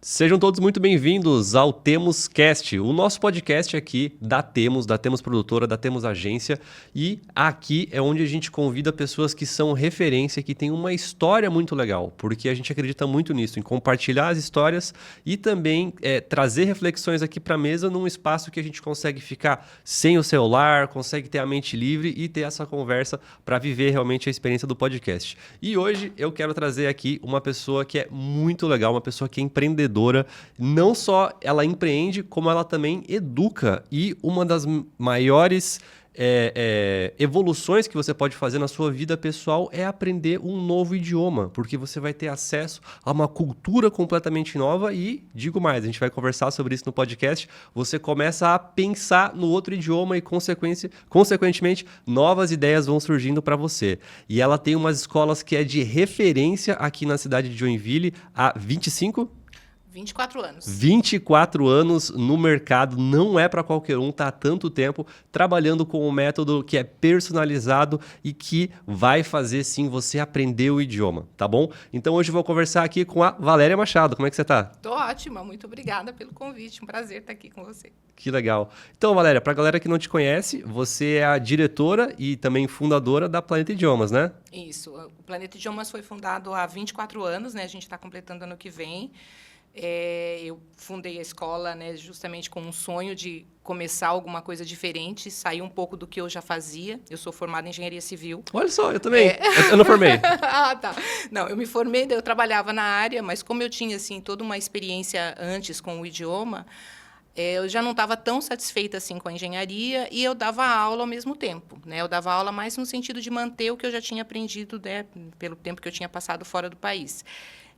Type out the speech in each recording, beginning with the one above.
Sejam todos muito bem-vindos ao Temos Cast, o nosso podcast aqui da Temos Produtora, da Temos Agência. E aqui é onde a gente convida pessoas que são referência, que têm uma história muito legal, porque a gente acredita muito nisso, em compartilhar as histórias e também trazer reflexões aqui para a mesa num espaço que a gente consegue ficar sem o celular, consegue ter a mente livre e ter essa conversa para viver realmente a experiência do podcast. E hoje eu quero trazer aqui uma pessoa que é muito legal, uma pessoa que é empreendedora. Não só ela empreende, como ela também educa. E uma das maiores evoluções que você pode fazer na sua vida pessoal é aprender um novo idioma, porque você vai ter acesso a uma cultura completamente nova e, digo mais, a gente vai conversar sobre isso no podcast, você começa a pensar no outro idioma e, consequentemente, novas ideias vão surgindo para você. E ela tem umas escolas que é de referência aqui na cidade de Joinville há 24 anos. 24 anos no mercado, não é para qualquer um, tá há tanto tempo trabalhando com um método que é personalizado e que vai fazer sim você aprender o idioma, tá bom? Então hoje eu vou conversar aqui com a Valéria Machado. Como é que você tá? Tô ótima, muito obrigada pelo convite, um prazer estar aqui com você. Que legal. Então, Valéria, pra galera que não te conhece, você é a diretora e também fundadora da Planeta Idiomas, né? Isso, o Planeta Idiomas foi fundado há 24 anos, né? A gente está completando ano que vem. Eu fundei a escola, né, justamente com um sonho de começar alguma coisa diferente, sair um pouco do que eu já fazia. Eu sou formada em engenharia civil. Olha só, eu também. Eu não formei. Ah, tá. Não, eu me formei, eu trabalhava na área, mas como eu tinha assim toda uma experiência antes com o idioma, eu já não estava tão satisfeita assim com a engenharia e eu dava aula ao mesmo tempo, né? Eu dava aula mais no sentido de manter o que eu já tinha aprendido, né, pelo tempo que eu tinha passado fora do país.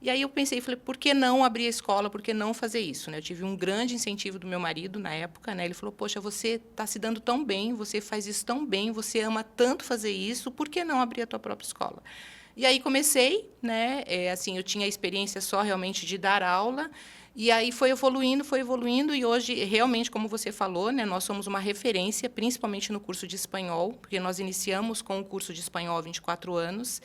E aí eu pensei, falei, por que não abrir a escola, por que não fazer isso? Né? Eu tive um grande incentivo do meu marido na época, né? Ele falou, poxa, você está se dando tão bem, você faz isso tão bem, você ama tanto fazer isso, por que não abrir a tua própria escola? E aí comecei, né? Assim, eu tinha a experiência só realmente de dar aula, e aí foi evoluindo, e hoje, realmente, como você falou, né, nós somos uma referência, principalmente no curso de espanhol, porque nós iniciamos com o curso de espanhol há 24 anos.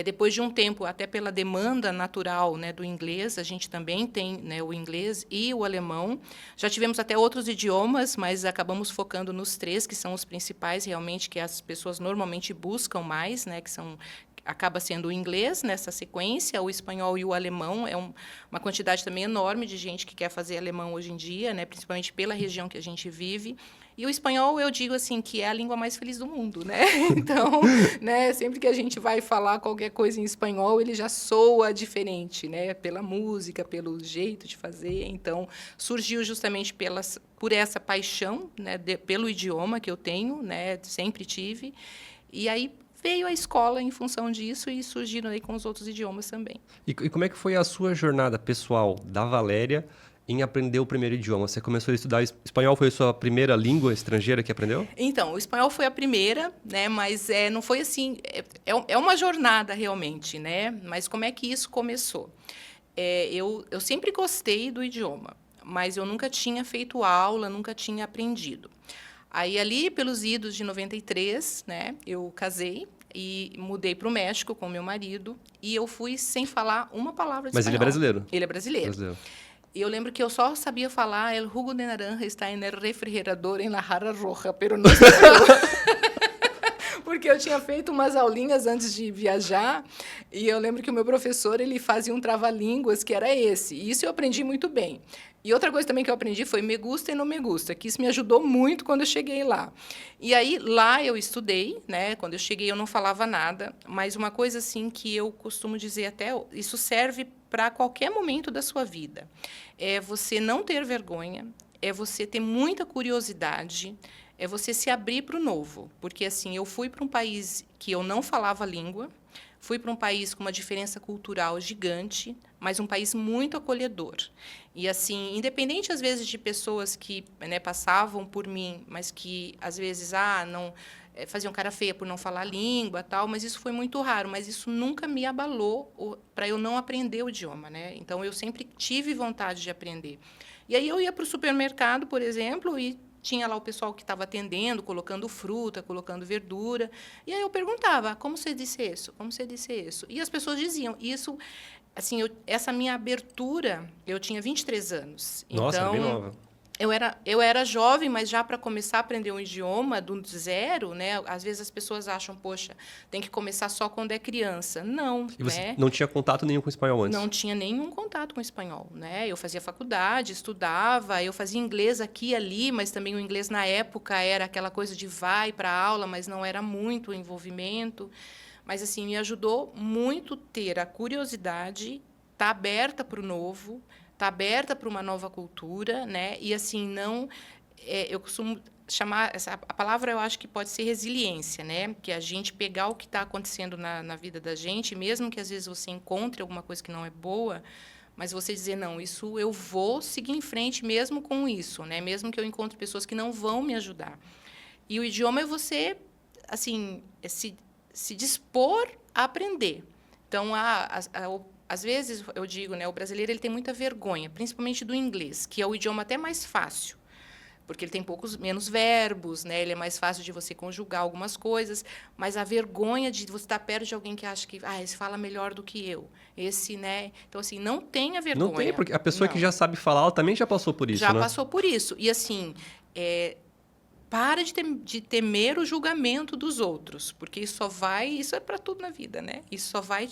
Depois de um tempo, até pela demanda natural, né, do inglês, a gente também tem, né, o inglês e o alemão. Já tivemos até outros idiomas, mas acabamos focando nos três, que são os principais, realmente, que as pessoas normalmente buscam mais, né, que são... Acaba sendo o inglês nessa sequência, o espanhol e o alemão. É uma quantidade também enorme de gente que quer fazer alemão hoje em dia, né, principalmente pela região que a gente vive. E o espanhol, eu digo assim, que é a língua mais feliz do mundo, né? Então, né, sempre que a gente vai falar qualquer coisa em espanhol, ele já soa diferente, né? Pela música, pelo jeito de fazer. Então, surgiu justamente por essa paixão, né, pelo idioma que eu tenho, né, sempre tive. E aí veio a escola em função disso e surgiram aí com os outros idiomas também. E como é que foi a sua jornada pessoal da Valéria em aprender o primeiro idioma? Você começou a estudar espanhol, foi a sua primeira língua estrangeira que aprendeu? Então, o espanhol foi a primeira, né? Mas não foi assim... É uma jornada, realmente, né? Mas como é que isso começou? Eu sempre gostei do idioma, mas eu nunca tinha feito aula, nunca tinha aprendido. Aí, ali, pelos idos de 93, né, eu casei e mudei para o México com meu marido, e eu fui sem falar uma palavra de espanhol. Mas ele é brasileiro? Ele é brasileiro. E eu lembro que eu só sabia falar el jugo de naranja está en el refrigerador en la jarra roja, pero no porque eu tinha feito umas aulinhas antes de viajar, e eu lembro que o meu professor ele fazia um trava-línguas que era esse, e isso eu aprendi muito bem. E outra coisa também que eu aprendi foi me gusta e não me gusta, que isso me ajudou muito quando eu cheguei lá. E aí, lá eu estudei, né? Quando eu cheguei eu não falava nada, mas uma coisa assim que eu costumo dizer até, isso serve para qualquer momento da sua vida. É você não ter vergonha, é você ter muita curiosidade, é você se abrir para o novo. Porque, assim, eu fui para um país que eu não falava a língua, fui para um país com uma diferença cultural gigante, mas um país muito acolhedor. E, assim, independente, às vezes, de pessoas que, né, passavam por mim, mas que, às vezes, não faziam cara feia por não falar a língua, tal, mas isso foi muito raro. Mas isso nunca me abalou para eu não aprender o idioma, né? Então, eu sempre tive vontade de aprender. E aí eu ia para o supermercado, por exemplo, e tinha lá o pessoal que estava atendendo, colocando fruta, colocando verdura. E aí eu perguntava, como você disse isso? Como você disse isso? E as pessoas diziam, isso assim, essa minha abertura, eu tinha 23 anos. Nossa, então, bem nova. Eu era jovem, mas já para começar a aprender um idioma do zero, né? Às vezes as pessoas acham, poxa, tem que começar só quando é criança. Não, E você né? não tinha contato nenhum com o espanhol antes? Não tinha nenhum contato com espanhol, né? Eu fazia faculdade, estudava, eu fazia inglês aqui e ali, mas também o inglês na época era aquela coisa de vai para a aula, mas não era muito o envolvimento. Mas assim, me ajudou muito ter a curiosidade, estar aberta para o novo, estar aberta para uma nova cultura, né? E assim, não eu costumo chamar a palavra, eu acho que pode ser resiliência, né? Que a gente pegar o que está acontecendo na vida da gente, mesmo que às vezes você encontre alguma coisa que não é boa, mas você dizer não, isso eu vou seguir em frente mesmo com isso, né? Mesmo que eu encontre pessoas que não vão me ajudar. E o idioma é você, assim, se dispor a aprender. Então, às vezes eu digo, né, o brasileiro ele tem muita vergonha, principalmente do inglês, que é o idioma até mais fácil, porque ele tem menos verbos, né? Ele é mais fácil de você conjugar algumas coisas, mas a vergonha de você estar perto de alguém que acha que esse fala melhor do que eu, esse, né? Então assim, não tenha vergonha. Não tem, porque a pessoa não. que já sabe falar, ela também já passou por isso, já né? passou por isso. E assim, para de temer o julgamento dos outros, porque isso é para tudo na vida, né? Isso só vai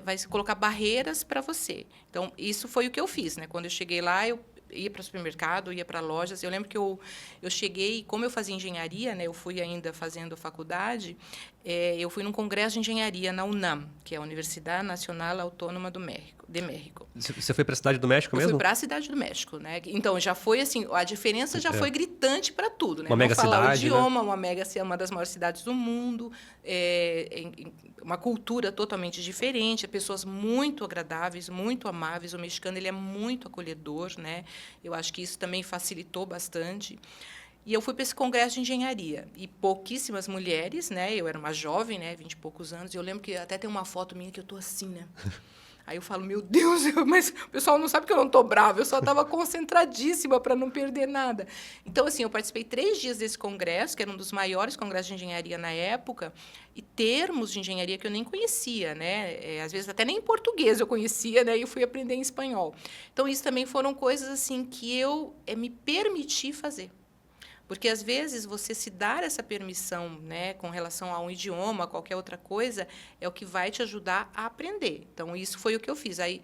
vai colocar barreiras para você. Então, isso foi o que eu fiz, né? Quando eu cheguei lá, eu ia para o supermercado, ia para lojas. Eu lembro que eu cheguei, como eu fazia engenharia, né? Eu fui ainda fazendo faculdade, eu fui num congresso de engenharia na UNAM, que é a Universidade Nacional Autônoma de México. Você foi para a Cidade do México mesmo? Eu fui para a Cidade do México, né? Então já foi assim, a diferença já foi gritante para tudo, né? Uma mega falar cidade, o idioma, né? uma das maiores cidades do mundo, uma cultura totalmente diferente, pessoas muito agradáveis, muito amáveis. O mexicano ele é muito acolhedor, né? Eu acho que isso também facilitou bastante. E eu fui para esse congresso de engenharia e pouquíssimas mulheres, né? Eu era uma jovem, né, 20 e poucos anos. E eu lembro que até tem uma foto minha que eu tô assim, né? Aí eu falo, meu Deus, mas o pessoal não sabe que eu não estou brava, eu só estava concentradíssima para não perder nada. Então, assim, eu participei 3 dias desse congresso, que era um dos maiores congressos de engenharia na época, e termos de engenharia que eu nem conhecia, né? Às vezes até nem em português eu conhecia, né? E eu fui aprender em espanhol. Então, isso também foram coisas assim que eu me permiti fazer. Porque, às vezes, você se dar essa permissão, né, com relação a um idioma, a qualquer outra coisa, é o que vai te ajudar a aprender. Então, isso foi o que eu fiz. Aí,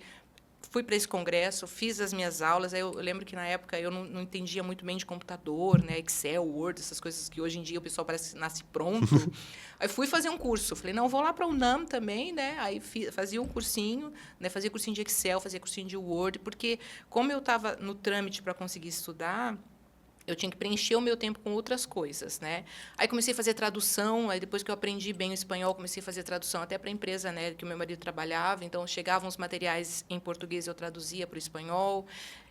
fui para esse congresso, fiz as minhas aulas. Aí eu lembro que, na época, eu não entendia muito bem de computador, né, Excel, Word, essas coisas que, hoje em dia, o pessoal parece que nasce pronto. Aí, fui fazer um curso. Falei, não, vou lá para a UNAM também, né? Aí, fazia um cursinho, né, fazia cursinho de Excel, fazia cursinho de Word, porque, como eu estava no trâmite para conseguir estudar, eu tinha que preencher o meu tempo com outras coisas, né? Aí comecei a fazer tradução, aí depois que eu aprendi bem o espanhol, comecei a fazer tradução até para a empresa, né, que o meu marido trabalhava, então chegavam os materiais em português, eu traduzia para o espanhol.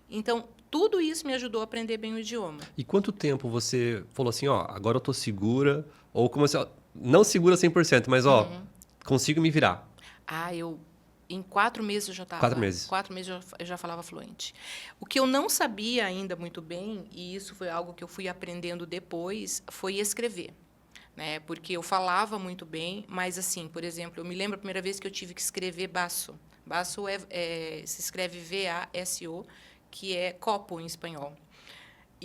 Então, tudo isso me ajudou a aprender bem o idioma. E quanto tempo você falou assim, ó, agora eu tô segura, ou como assim, ó, não segura 100%, mas ó, consigo me virar? Em 4 meses eu já estava. 4 meses. 4 meses eu já falava fluente. O que eu não sabia ainda muito bem, e isso foi algo que eu fui aprendendo depois, foi escrever. Né? Porque eu falava muito bem, mas, assim, por exemplo, eu me lembro a primeira vez que eu tive que escrever baço. Baço se escreve V-A-S-O, que é copo em espanhol.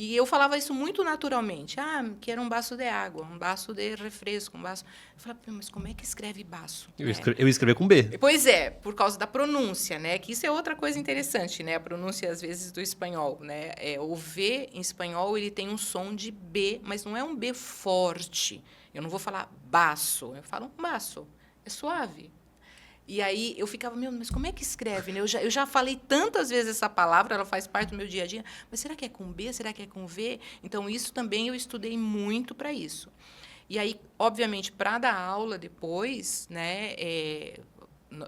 E eu falava isso muito naturalmente. Que era um baço de água, um baço de refresco, um baço... Eu falava, mas como é que escreve baço? Eu ia escrever com B. Pois é, por causa da pronúncia, né? Que isso é outra coisa interessante, né? A pronúncia, às vezes, do espanhol, né? O V, em espanhol, ele tem um som de B, mas não é um B forte. Eu não vou falar baço, eu falo baço. É suave. E aí eu ficava, mas como é que escreve? Né? Eu já falei tantas vezes essa palavra, ela faz parte do meu dia a dia, mas será que é com B? Será que é com V? Então, isso também eu estudei muito para isso. E aí, obviamente, para dar aula depois, né,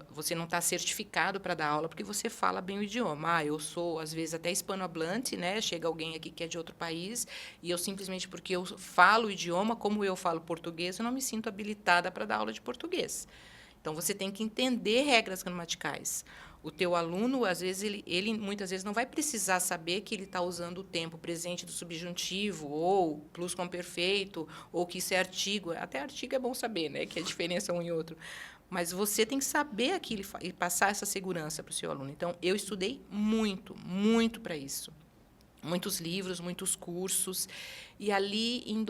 você não está certificado para dar aula porque você fala bem o idioma. Eu sou, às vezes, até hispanohablante, né? Chega alguém aqui que é de outro país e eu, simplesmente porque eu falo o idioma, como eu falo português, eu não me sinto habilitada para dar aula de português. Então, você tem que entender regras gramaticais. O teu aluno, às vezes, ele muitas vezes não vai precisar saber que ele está usando o tempo presente do subjuntivo, ou pluscuamperfeito, ou que isso é artigo. Até artigo é bom saber, né, que a diferença um e outro. Mas você tem que saber aquilo e passar essa segurança para o seu aluno. Então, eu estudei muito, muito para isso. Muitos livros, muitos cursos. E ali, em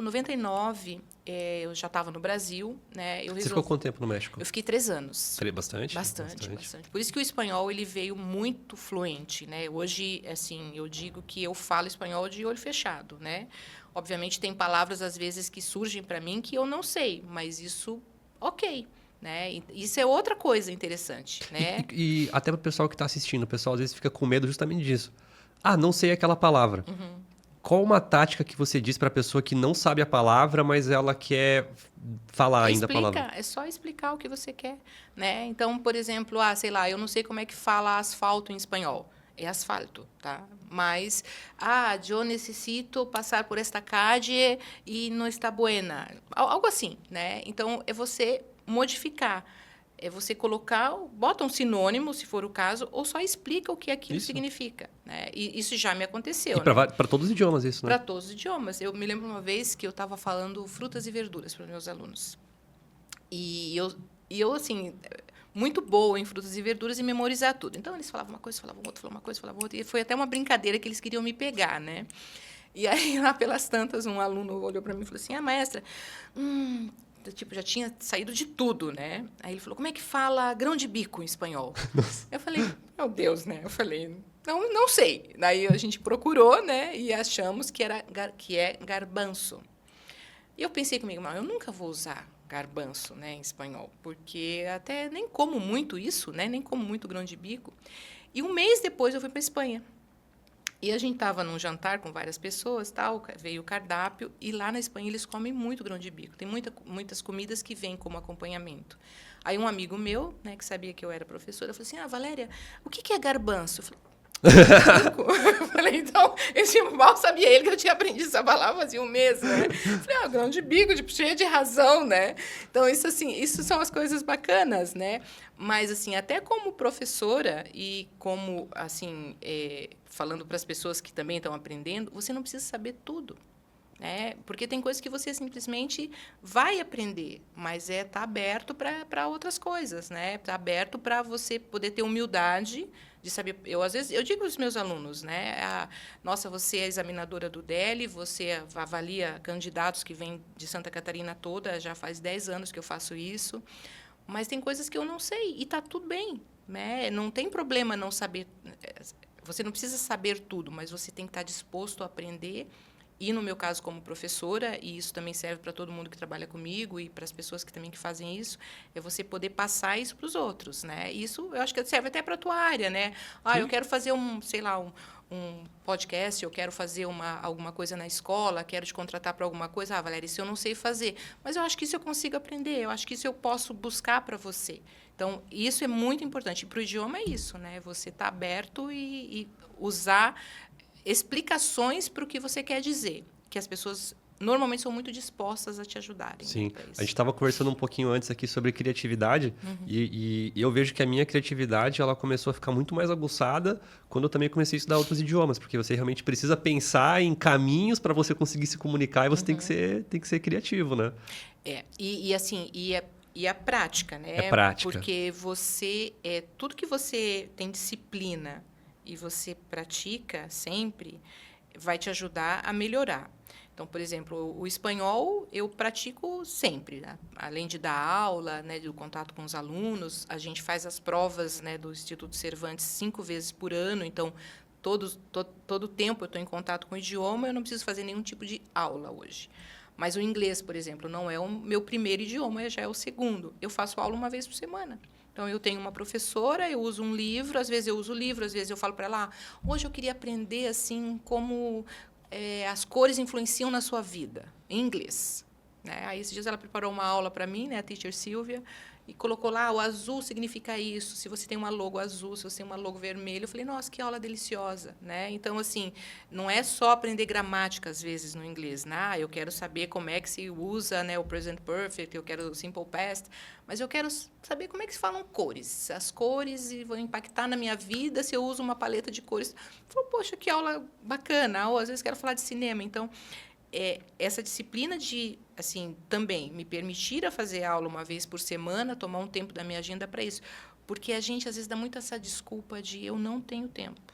99, eu já estava no Brasil. Né? Você ficou quanto tempo no México? Eu fiquei 3 anos. Bastante? Bastante. Por isso que o espanhol ele veio muito fluente. Né? Hoje, assim, eu digo que eu falo espanhol de olho fechado. Né? Obviamente, tem palavras, às vezes, que surgem para mim que eu não sei, mas isso, ok. Né? Isso é outra coisa interessante. Né? E até para o pessoal que está assistindo, o pessoal às vezes fica com medo justamente disso. Ah, não sei aquela palavra. Uhum. Qual uma tática que você diz para a pessoa que não sabe a palavra, mas ela quer falar ainda a palavra? É só explicar o que você quer. Né? Então, por exemplo, sei lá, eu não sei como é que fala asfalto em espanhol. É asfalto, tá? Mas, eu necessito passar por esta calle e não está buena. Algo assim, né? Então, é você modificar. É você bota um sinônimo, se for o caso, ou só explica o que aquilo significa. Né? E isso já me aconteceu. E para todos os idiomas isso, né? Para todos os idiomas. Eu me lembro uma vez que eu estava falando frutas e verduras para os meus alunos. E eu, assim, muito boa em frutas e verduras e memorizar tudo. Então, eles falavam uma coisa, falavam outra, falavam uma coisa, falavam outra. E foi até uma brincadeira que eles queriam me pegar, né? E aí, lá pelas tantas, um aluno olhou para mim e falou assim, maestra, já tinha saído de tudo, né? Aí ele falou, como é que fala grão de bico em espanhol? Nossa. Eu falei, meu Deus, né? Eu falei, não sei. Daí a gente procurou, né? E achamos que é garbanço. E eu pensei comigo, eu nunca vou usar garbanço, né, em espanhol, porque até nem como muito isso, né? Nem como muito grão de bico. E um mês depois eu fui para a Espanha. E a gente estava num jantar com várias pessoas, veio o cardápio, e lá na Espanha eles comem muito grão de bico. Tem muitas comidas que vêm como acompanhamento. Aí um amigo meu, né, que sabia que eu era professora, falou assim, Valéria, o que é garbanço? Eu falei, então, mal sabia ele que eu tinha aprendido essa palavra fazia um mês, né? Falei, grão de bico, cheio de razão, né? Então, isso são as coisas bacanas, né? Mas, assim, até como professora e como, assim, falando para as pessoas que também estão aprendendo, você não precisa saber tudo. Porque tem coisas que você simplesmente vai aprender, mas tá aberto para outras coisas, né? Tá aberto para você poder ter humildade de saber. Às vezes, eu digo aos meus alunos, né? Nossa, você é examinadora do DEL, você avalia candidatos que vêm de Santa Catarina toda, já faz 10 anos que eu faço isso, mas tem coisas que eu não sei e está tudo bem, né? Não tem problema não saber. Você não precisa saber tudo, mas você tem que estar disposto a aprender. E, no meu caso, como professora, e isso também serve para todo mundo que trabalha comigo e para as pessoas que fazem isso, é você poder passar isso para os outros, né? Isso, eu acho que serve até para a tua área, né? Eu quero fazer um podcast, eu quero fazer alguma coisa na escola, quero te contratar para alguma coisa. Valéria, isso eu não sei fazer, mas eu acho que isso eu consigo aprender, eu acho que isso eu posso buscar para você. Então, isso é muito importante. E para o idioma é isso, né? Você está aberto e usar explicações para o que você quer dizer, que as pessoas normalmente são muito dispostas a te ajudarem. Sim, né, a gente estava conversando um pouquinho antes aqui sobre criatividade e eu vejo que a minha criatividade ela começou a ficar muito mais aguçada quando eu também comecei a estudar outros idiomas, porque você realmente precisa pensar em caminhos para você conseguir se comunicar e você tem que ser criativo, né? E a prática, né? É prática. Porque tudo que você tem disciplina e você pratica sempre, vai te ajudar a melhorar. Então, por exemplo, o espanhol eu pratico sempre. Né? Além de dar aula, né, do contato com os alunos, a gente faz as provas, né, do Instituto Cervantes 5 vezes por ano. Então, todo tempo eu estou em contato com o idioma, eu não preciso fazer nenhum tipo de aula hoje. Mas o inglês, por exemplo, não é o meu primeiro idioma, já é o segundo. Eu faço aula uma vez por semana. Então, eu tenho uma professora, eu uso um livro, às vezes eu uso o livro, às vezes eu falo para ela, hoje eu queria aprender assim como as cores influenciam na sua vida, em inglês. Né? Aí, esses dias, ela preparou uma aula para mim, né, a teacher Silvia, e colocou lá, o azul significa isso, se você tem uma logo azul, se você tem uma logo vermelha. Eu falei, nossa, que aula deliciosa. Né? Então, assim, não é só aprender gramática, às vezes, no inglês. Né? Eu quero saber como é que se usa, né, o present perfect, eu quero o simple past, mas eu quero saber como é que se falam cores. As cores vão impactar na minha vida se eu uso uma paleta de cores. Eu falei, poxa, que aula bacana. Ou, às vezes, quero falar de cinema. Então, essa disciplina de, assim, também me permitir a fazer aula uma vez por semana, tomar um tempo da minha agenda para isso. Porque a gente, às vezes, dá muito essa desculpa de eu não tenho tempo.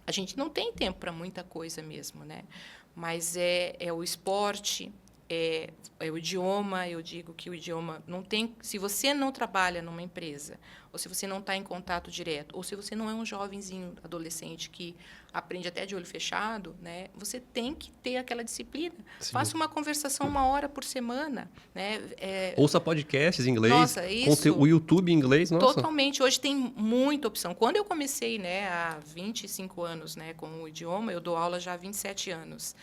A gente não tem tempo para muita coisa mesmo, né? Mas é o esporte, é o idioma. Eu digo que o idioma não tem... Se você não trabalha numa empresa, ou se você não está em contato direto, ou se você não é um jovenzinho adolescente que aprende até de olho fechado, né? Você tem que ter aquela disciplina. Sim. Faça uma conversação 1 hora por semana, né? Ouça podcasts em inglês, Nossa, isso, o YouTube em inglês, nossa. Totalmente. Hoje tem muita opção. Quando eu comecei, né, há 25 anos, né, com o idioma, eu dou aula já há 27 anos.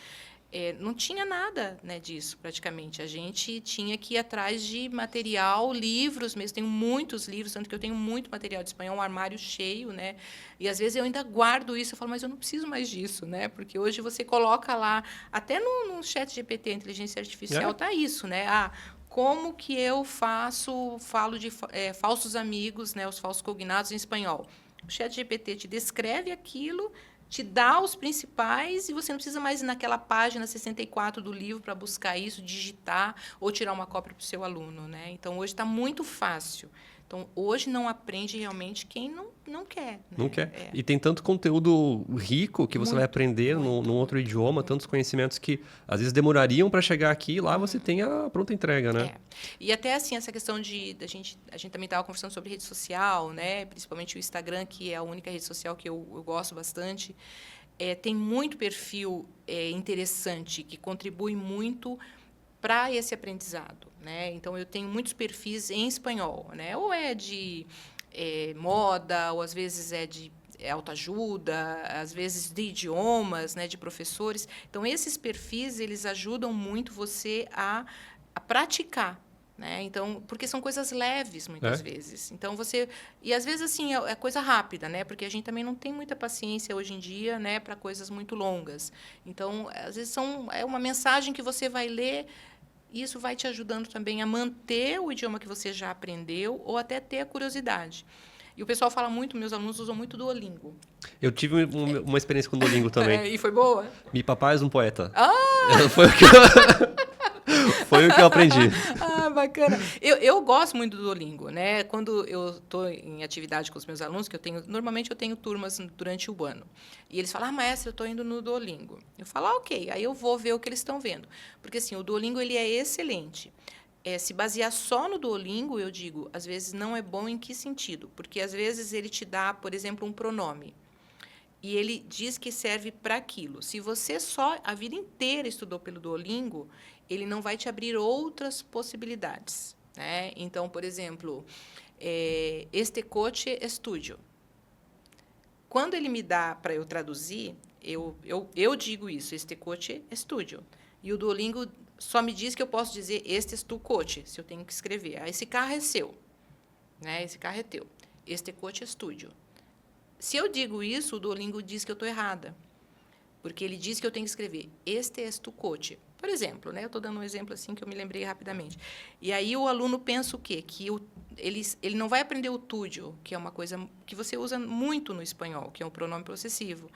Não tinha nada, né, disso, praticamente. A gente tinha que ir atrás de material, livros mesmo. Tenho muitos livros, tanto que eu tenho muito material de espanhol, um armário cheio, né? E, às vezes, eu ainda guardo isso. Eu falo, mas eu não preciso mais disso, né? Porque hoje você coloca lá, até no chat GPT, a inteligência artificial, está isso, né? Como que eu falo de falsos amigos, né, os falsos cognados em espanhol? O chat GPT te descreve aquilo, te dá os principais, e você não precisa mais ir naquela página 64 do livro para buscar isso, digitar ou tirar uma cópia para o seu aluno, né? Então, hoje está muito fácil. Então, hoje não aprende realmente quem não quer. Né? Não quer. E tem tanto conteúdo rico que você vai aprender num outro idioma, tantos conhecimentos que às vezes demorariam para chegar aqui e lá você tem a pronta entrega, né? E até assim, essa questão a gente também estava conversando sobre rede social, né? Principalmente o Instagram, que é a única rede social que eu gosto bastante. Tem muito perfil interessante que contribui muito para esse aprendizado, né? Então, eu tenho muitos perfis em espanhol, né? Ou de moda, ou às vezes de autoajuda, às vezes de idiomas, né? De professores. Então, esses perfis, eles ajudam muito você a praticar, né? Então, porque são coisas leves, muitas vezes. Então, e às vezes, assim, é coisa rápida, né? Porque a gente também não tem muita paciência hoje em dia, né? Para coisas muito longas. Então, às vezes, é uma mensagem que você vai ler. Isso vai te ajudando também a manter o idioma que você já aprendeu ou até ter a curiosidade. E o pessoal fala muito, meus alunos usam muito Duolingo. Eu tive uma experiência com Duolingo também. E foi boa? Mi papá é um poeta. Foi o que eu aprendi. Bacana. Eu gosto muito do Duolingo, né? Quando eu estou em atividade com os meus alunos, que normalmente eu tenho turmas durante o ano. E eles falam, maestra, eu estou indo no Duolingo. Eu falo, ok. Aí eu vou ver o que eles estão vendo. Porque, assim, o Duolingo ele é excelente. Se basear só no Duolingo, eu digo, às vezes não é bom em que sentido? Porque, às vezes, ele te dá, por exemplo, um pronome. E ele diz que serve para aquilo. Se você só a vida inteira estudou pelo Duolingo, ele não vai te abrir outras possibilidades, né? Então, por exemplo, este coche estudio. Quando ele me dá para eu traduzir, eu digo isso, este coche estudio. E o Duolingo só me diz que eu posso dizer este es tu coche, se eu tenho que escrever. Esse carro é seu, né? Esse carro é teu. Este coche estudio. Se eu digo isso, o Duolingo diz que eu estou errada, porque ele diz que eu tenho que escrever este es tu coche. Por exemplo, né? Eu estou dando um exemplo assim que eu me lembrei rapidamente. E aí o aluno pensa o quê? Que ele não vai aprender o tudio, que é uma coisa que você usa muito no espanhol, que é um pronome possessivo.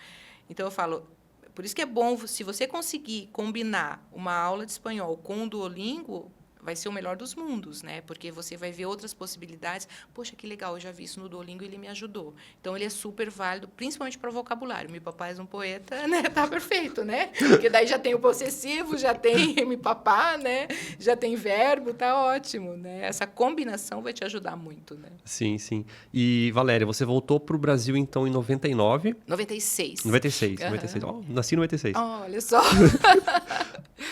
Então, eu falo, por isso que é bom, se você conseguir combinar uma aula de espanhol com o Duolingo, vai ser o melhor dos mundos, né? Porque você vai ver outras possibilidades. Poxa, que legal, eu já vi isso no Duolingo e ele me ajudou. Então, ele é super válido, principalmente para o vocabulário. Meu papai é um poeta, né? Tá perfeito, né? Porque daí já tem o possessivo, já tem me papá, né? Já tem verbo, tá ótimo, né? Essa combinação vai te ajudar muito, né? Sim, sim. E, Valéria, você voltou para o Brasil, então, em 99? 96. 96, 96. Oh, nasci em 96. Olha só.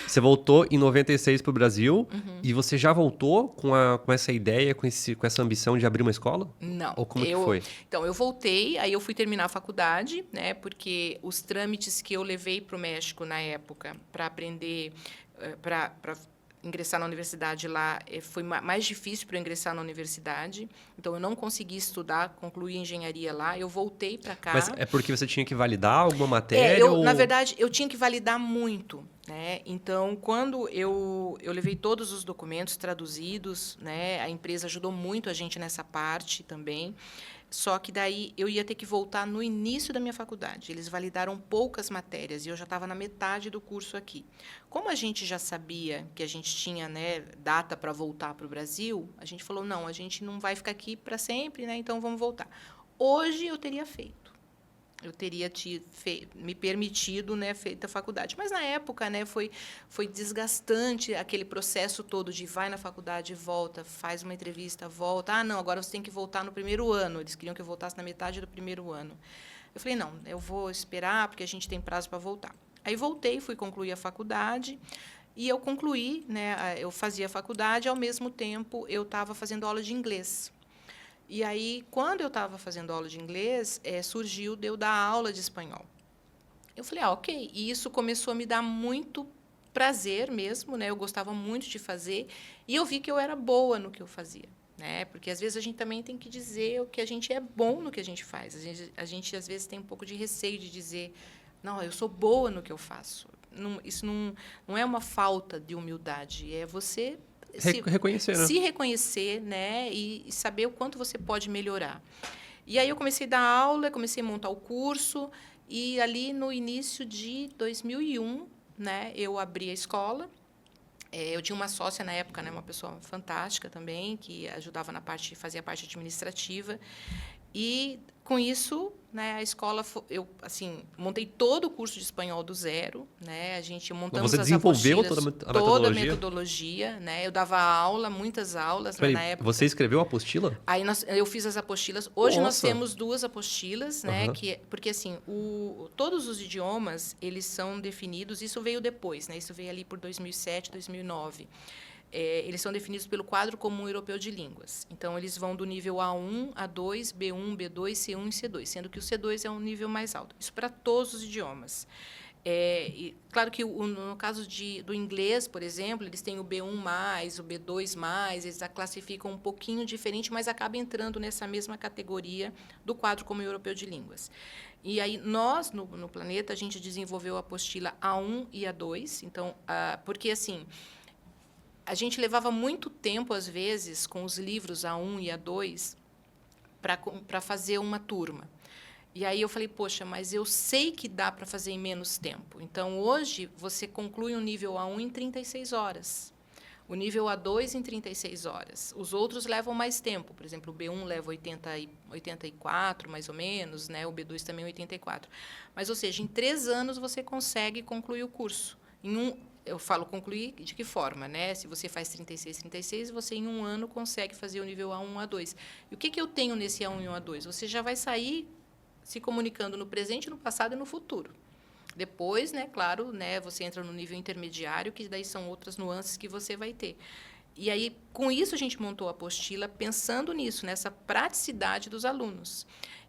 Você voltou em 96 para o Brasil e você já voltou com essa ideia, com essa ambição de abrir uma escola? Não. Ou como que foi? Então, eu voltei, aí eu fui terminar a faculdade, né? Porque os trâmites que eu levei para o México na época para aprender, para ingressar na universidade lá, foi mais difícil para eu ingressar na universidade. Então, eu não consegui estudar, concluir engenharia lá. Eu voltei para cá. Mas é porque você tinha que validar alguma matéria? Na verdade, eu tinha que validar muito, né? Então, quando eu levei todos os documentos traduzidos, né? A empresa ajudou muito a gente nessa parte também. Só que daí eu ia ter que voltar no início da minha faculdade. Eles validaram poucas matérias e eu já estava na metade do curso aqui. Como a gente já sabia que a gente tinha, né, data para voltar para o Brasil, a gente falou, não, a gente não vai ficar aqui para sempre, né, então vamos voltar. Hoje eu teria feito. Eu teria me permitido, né, feita a faculdade. Mas, na época, né, foi desgastante aquele processo todo de vai na faculdade, volta, faz uma entrevista, volta. Ah, não, agora você tem que voltar no primeiro ano. Eles queriam que eu voltasse na metade do primeiro ano. Eu falei, não, eu vou esperar, porque a gente tem prazo para voltar. Aí voltei, fui concluir a faculdade. E eu concluí, né, eu fazia a faculdade, ao mesmo tempo eu estava fazendo aula de inglês. E aí, quando eu estava fazendo aula de inglês, surgiu de eu dar aula de espanhol. Eu falei, ok. E isso começou a me dar muito prazer mesmo, né? Eu gostava muito de fazer. E eu vi que eu era boa no que eu fazia. Né? Porque, às vezes, a gente também tem que dizer o que a gente é bom no que a gente faz. A gente às vezes, tem um pouco de receio de dizer, não, eu sou boa no que eu faço. Não, isso não é uma falta de humildade, é você reconhecer, né? Se reconhecer, né, e saber o quanto você pode melhorar. E aí eu comecei a dar aula, comecei a montar o curso, e ali no início de 2001, né, eu abri a escola. Eu tinha uma sócia na época, né, uma pessoa fantástica também, que ajudava fazia a parte administrativa. E, com isso, né, a escola, eu assim, montei todo o curso de espanhol do zero. Né, a gente montamos Você desenvolveu toda a metodologia. Né, eu dava aula, muitas aulas, né, na época. Você escreveu a apostila? Aí eu fiz as apostilas. Hoje Nossa. nós temos 2 apostilas, né, porque assim, todos os idiomas, eles são definidos, isso veio depois, né, isso veio ali por 2007, 2009. Eles são definidos pelo Quadro Comum Europeu de Línguas. Então, eles vão do nível A1, A2, B1, B2, C1 e C2, sendo que o C2 é um nível mais alto. Isso para todos os idiomas. E, claro que no caso do inglês, por exemplo, eles têm o B1+, o B2+, eles a classificam um pouquinho diferente, mas acaba entrando nessa mesma categoria do Quadro Comum Europeu de Línguas. E aí, nós, no Planeta, a gente desenvolveu a apostila A1 e A2, então, porque, assim, a gente levava muito tempo, às vezes, com os livros A1 e A2 para fazer uma turma. E aí eu falei, poxa, mas eu sei que dá para fazer em menos tempo. Então, hoje, você conclui um nível A1 em 36 horas. O nível A2 em 36 horas. Os outros levam mais tempo. Por exemplo, o B1 leva 84, mais ou menos, né? O B2 também 84. Mas, ou seja, em 3 anos você consegue concluir o curso. Eu falo concluir de que forma, né? Se você faz 36, você em 1 ano consegue fazer o nível A1, A2. E o que eu tenho nesse A1 e A2? Você já vai sair se comunicando no presente, no passado e no futuro. Depois, né, claro, né, você entra no nível intermediário, que daí são outras nuances que você vai ter. E aí, com isso, a gente montou a apostila pensando nisso, nessa praticidade dos alunos.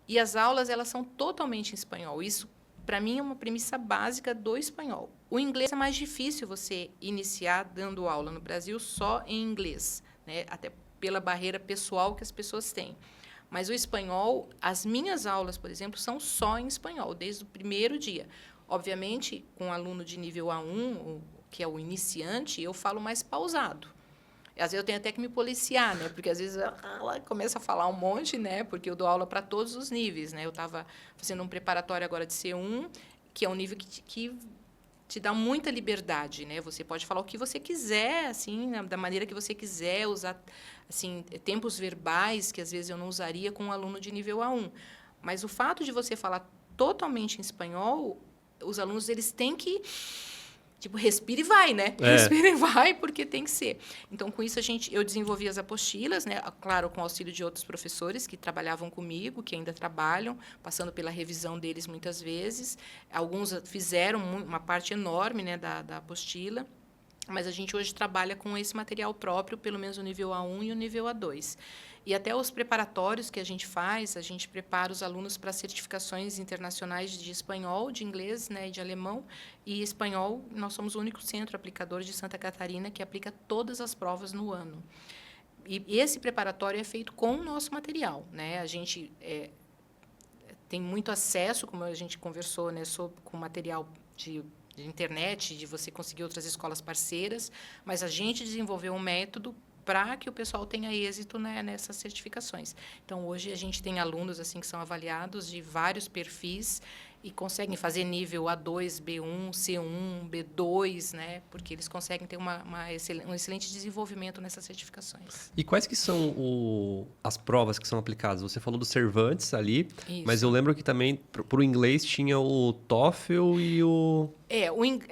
E as aulas, elas são totalmente em espanhol. Isso, para mim, é uma premissa básica do espanhol. O inglês é mais difícil você iniciar dando aula no Brasil só em inglês, né? Até pela barreira pessoal que as pessoas têm. Mas o espanhol, as minhas aulas, por exemplo, são só em espanhol, desde o primeiro dia. Obviamente, com um aluno de nível A1, que é o iniciante, eu falo mais pausado. Às vezes eu tenho até que me policiar, né? Porque às vezes ela começa a falar um monte, né? Porque eu dou aula para todos os níveis, né? Eu estava fazendo um preparatório agora de C1, que é um nível que te dá muita liberdade, né? Você pode falar o que você quiser, assim, da maneira que você quiser, usar assim tempos verbais que às vezes eu não usaria com um aluno de nível A1. Mas o fato de você falar totalmente em espanhol, os alunos eles têm que tipo, respira e vai, né? Respira e vai, porque tem que ser. Então, com isso, eu desenvolvi as apostilas, né? Claro, com o auxílio de outros professores que trabalhavam comigo, que ainda trabalham, passando pela revisão deles muitas vezes. Alguns fizeram uma parte enorme, né, da apostila, mas a gente hoje trabalha com esse material próprio, pelo menos o nível A1 e o nível A2. E até os preparatórios que a gente faz, a gente prepara os alunos para certificações internacionais de espanhol, de inglês, né, e de alemão. E espanhol, nós somos o único centro aplicador de Santa Catarina que aplica todas as provas no ano. E esse preparatório é feito com o nosso material, né? A gente tem muito acesso, como a gente conversou, né, com material de internet, de você conseguir outras escolas parceiras, mas a gente desenvolveu um método para que o pessoal tenha êxito, né, nessas certificações. Então, hoje a gente tem alunos assim que são avaliados de vários perfis e conseguem fazer nível A2, B1, C1, B2, né, porque eles conseguem ter um excelente desenvolvimento nessas certificações. E quais que são as provas que são aplicadas? Você falou do Cervantes ali, mas eu lembro que também para o inglês tinha o TOEFL e o...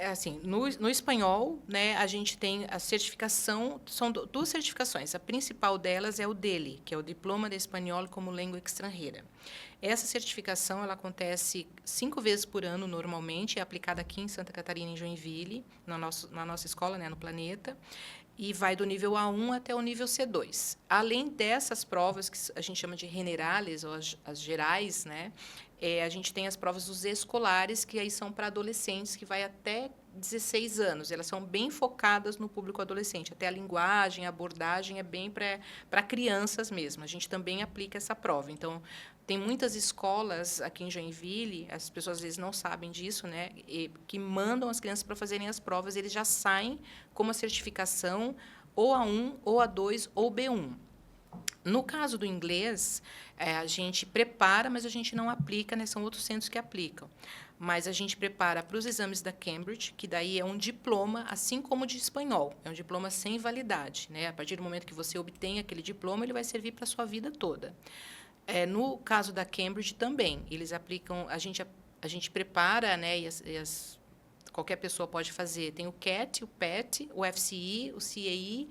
Assim, no espanhol, né, a gente tem a certificação, são duas certificações. A principal delas é o DELI, que é o Diploma de Espanhol como Língua Estrangeira. Essa certificação ela acontece 5 vezes por ano, normalmente, é aplicada aqui em Santa Catarina, em Joinville, na nossa escola, né, no Planeta, e vai do nível A1 até o nível C2. Além dessas provas, que a gente chama de generales, ou as gerais, né, a gente tem as provas dos escolares, que aí são para adolescentes, que vai até 16 anos. Elas são bem focadas no público adolescente. Até a linguagem, a abordagem é bem para crianças mesmo. A gente também aplica essa prova. Então, tem muitas escolas aqui em Joinville, as pessoas às vezes não sabem disso, né, que mandam as crianças para fazerem as provas, eles já saem com uma certificação ou A1, ou A2, ou B1. No caso do inglês, a gente prepara, mas a gente não aplica, né? São outros centros que aplicam. Mas a gente prepara para os exames da Cambridge, que daí é um diploma, assim como o de espanhol. É um diploma sem validade, né? A partir do momento que você obtém aquele diploma, ele vai servir para a sua vida toda. No caso da Cambridge também, eles aplicam, a gente prepara, né? Qualquer pessoa pode fazer. Tem o CAT, o PET, o FCE, o CAE,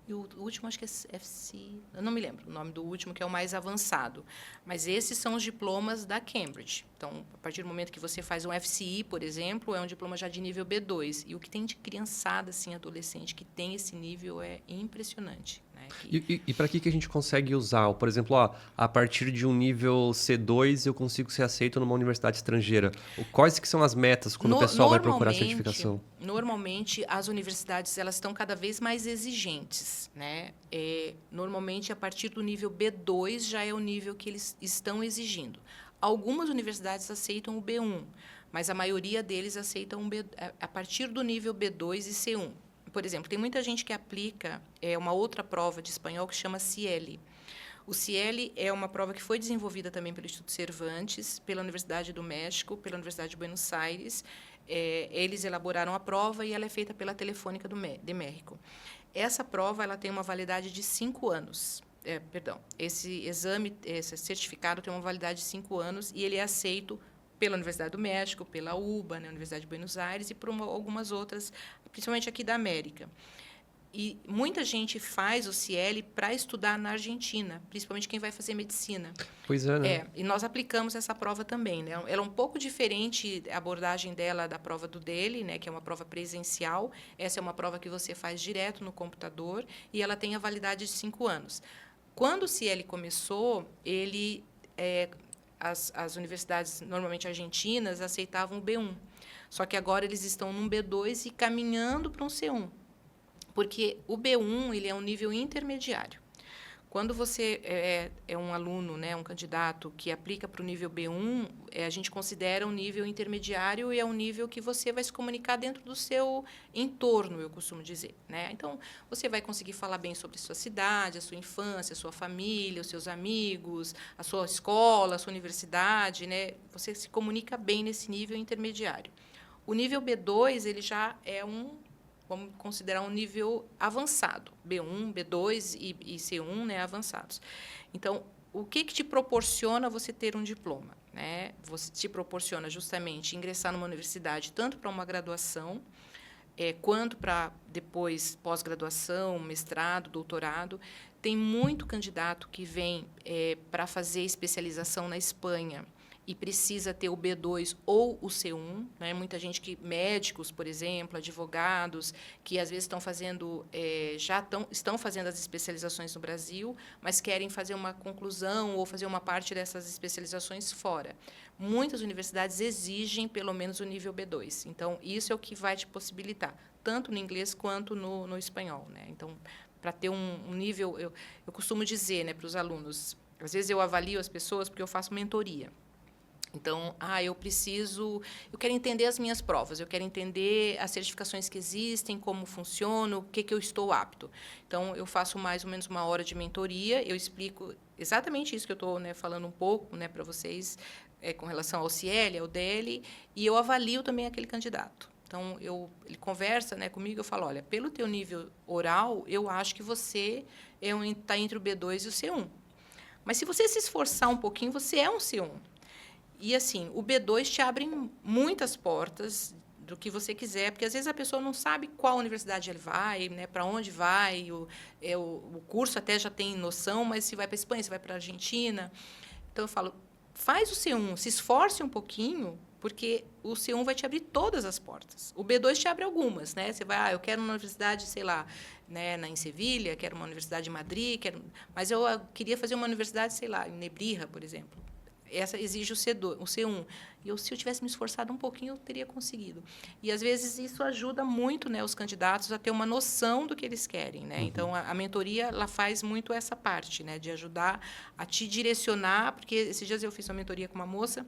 e o último, acho que é FC, eu não me lembro o nome do último, que é o mais avançado. Mas esses são os diplomas da Cambridge. Então, a partir do momento que você faz um FCE, por exemplo, é um diploma já de nível B2. E o que tem de criançada, assim, adolescente, que tem esse nível é impressionante. Né? E para que a gente consegue usar? Por exemplo, a partir de um nível C2 eu consigo ser aceito numa universidade estrangeira. Quais que são as metas quando o pessoal vai procurar certificação? Normalmente, as universidades elas estão cada vez mais exigentes. Né? Normalmente, a partir do nível B2 já é o nível que eles estão exigindo. Algumas universidades aceitam o B1, mas a maioria deles aceitam a partir do nível B2 e C1. Por exemplo, tem muita gente que aplica uma outra prova de espanhol que chama CIEL. O CIEL é uma prova que foi desenvolvida também pelo Instituto Cervantes, pela Universidade do México, pela Universidade de Buenos Aires. Eles elaboraram a prova e ela é feita pela Telefônica de México. Essa prova ela tem uma validade de 5 anos. Esse exame, esse certificado tem uma validade de 5 anos e ele é aceito pela Universidade do México, pela UBA, né, Universidade de Buenos Aires, e por algumas outras, principalmente aqui da América. E muita gente faz o CIEL para estudar na Argentina, principalmente quem vai fazer medicina. Pois é, né? E nós aplicamos essa prova também. Né? Ela é um pouco diferente, a abordagem dela da prova do DELI, né, que é uma prova presencial. Essa é uma prova que você faz direto no computador e ela tem a validade de 5 anos. Quando o CIEL começou, as universidades, normalmente argentinas, aceitavam o B1. Só que agora eles estão num B2 e caminhando para um C1. Porque o B1 ele é um nível intermediário. Quando você é um aluno, né, um candidato que aplica para o nível B1, a gente considera um nível intermediário e é um nível que você vai se comunicar dentro do seu entorno, eu costumo dizer. Né? Então, você vai conseguir falar bem sobre a sua cidade, a sua infância, a sua família, os seus amigos, a sua escola, a sua universidade. Né? Você se comunica bem nesse nível intermediário. O nível B2 ele já é vamos considerar um nível avançado, B1, B2 e C1, né, avançados. Então, o que te proporciona você ter um diploma? Né? Você te proporciona justamente ingressar numa universidade, tanto para uma graduação, quanto para depois pós-graduação, mestrado, doutorado. Tem muito candidato que vem para fazer especialização na Espanha, e precisa ter o B2 ou o C1, né? Muita gente médicos, por exemplo, advogados, que às vezes estão fazendo, estão fazendo as especializações no Brasil, mas querem fazer uma conclusão ou fazer uma parte dessas especializações fora. Muitas universidades exigem pelo menos o nível B2. Então, isso é o que vai te possibilitar, tanto no inglês quanto no espanhol. Né? Então, para ter um nível, eu costumo dizer, né, para os alunos, às vezes eu avalio as pessoas porque eu faço mentoria. Então, eu quero entender as minhas provas, eu quero entender as certificações que existem, como funciona, o que eu estou apto. Então, eu faço mais ou menos 1 hora de mentoria, eu explico exatamente isso que eu estou, né, falando um pouco, né, para vocês, com relação ao CL, ao DL, e eu avalio também aquele candidato. Então, ele conversa, né, comigo, eu falo, olha, pelo teu nível oral, eu acho que você está entre o B2 e o C1. Mas, se você se esforçar um pouquinho, você é um C1. E, assim, o B2 te abre muitas portas do que você quiser, porque, às vezes, a pessoa não sabe qual universidade ele vai, né, para onde vai, o curso até já tem noção, mas se vai para a Espanha, se vai para a Argentina. Então, eu falo, faz o C1, se esforce um pouquinho, porque o C1 vai te abrir todas as portas. O B2 te abre algumas, né? Você vai, eu quero uma universidade, sei lá, né, em Sevilha, quero uma universidade em Madrid, mas eu queria fazer uma universidade, sei lá, em Nebrija, por exemplo. Essa exige o C1. E se eu tivesse me esforçado um pouquinho, eu teria conseguido. E, às vezes, isso ajuda muito, né, os candidatos a ter uma noção do que eles querem. Né? Então, a mentoria ela faz muito essa parte, né, de ajudar a te direcionar. Porque esses dias eu fiz uma mentoria com uma moça.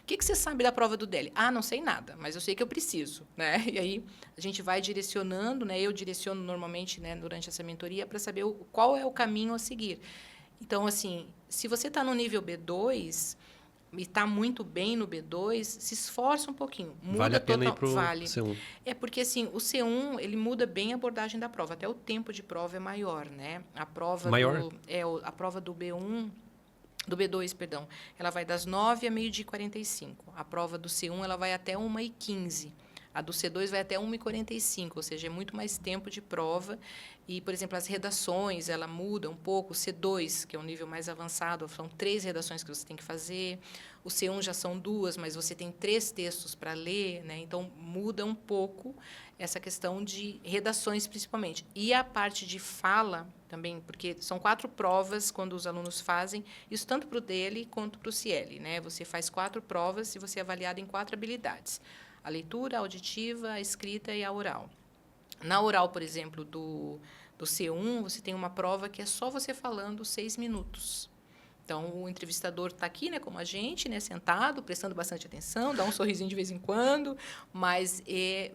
O que você sabe da prova do DELI? Não sei nada, mas eu sei que eu preciso. Né? E aí, a gente vai direcionando. Né? Eu direciono, normalmente, né, durante essa mentoria, para saber qual é o caminho a seguir. Então, assim, se você está no nível B2 e está muito bem no B2, se esforça um pouquinho. Vale a pena ir para o C1. Porque, assim, o C1 ele muda bem a abordagem da prova. Até o tempo de prova é maior, né? A prova a prova do B1, do B2, perdão, ela vai das 9 a meio-dia e 45. A prova do C1 ela vai até 1h15. A do C2 vai até 1h45, ou seja, é muito mais tempo de prova. E, por exemplo, as redações, ela muda um pouco. O C2, que é um nível mais avançado, são 3 redações que você tem que fazer. O C1 já são 2, mas você tem 3 textos para ler. Né? Então, muda um pouco essa questão de redações, principalmente. E a parte de fala também, porque são 4 provas quando os alunos fazem, isso tanto para o DELI quanto para o CL. Né? Você faz 4 provas e você é avaliado em 4 habilidades. A leitura, a auditiva, a escrita e a oral. Na oral, por exemplo, do C1, você tem uma prova que é só você falando 6 minutos. Então, o entrevistador está aqui, né, como a gente, né, sentado, prestando bastante atenção, dá um sorrisinho de vez em quando, mas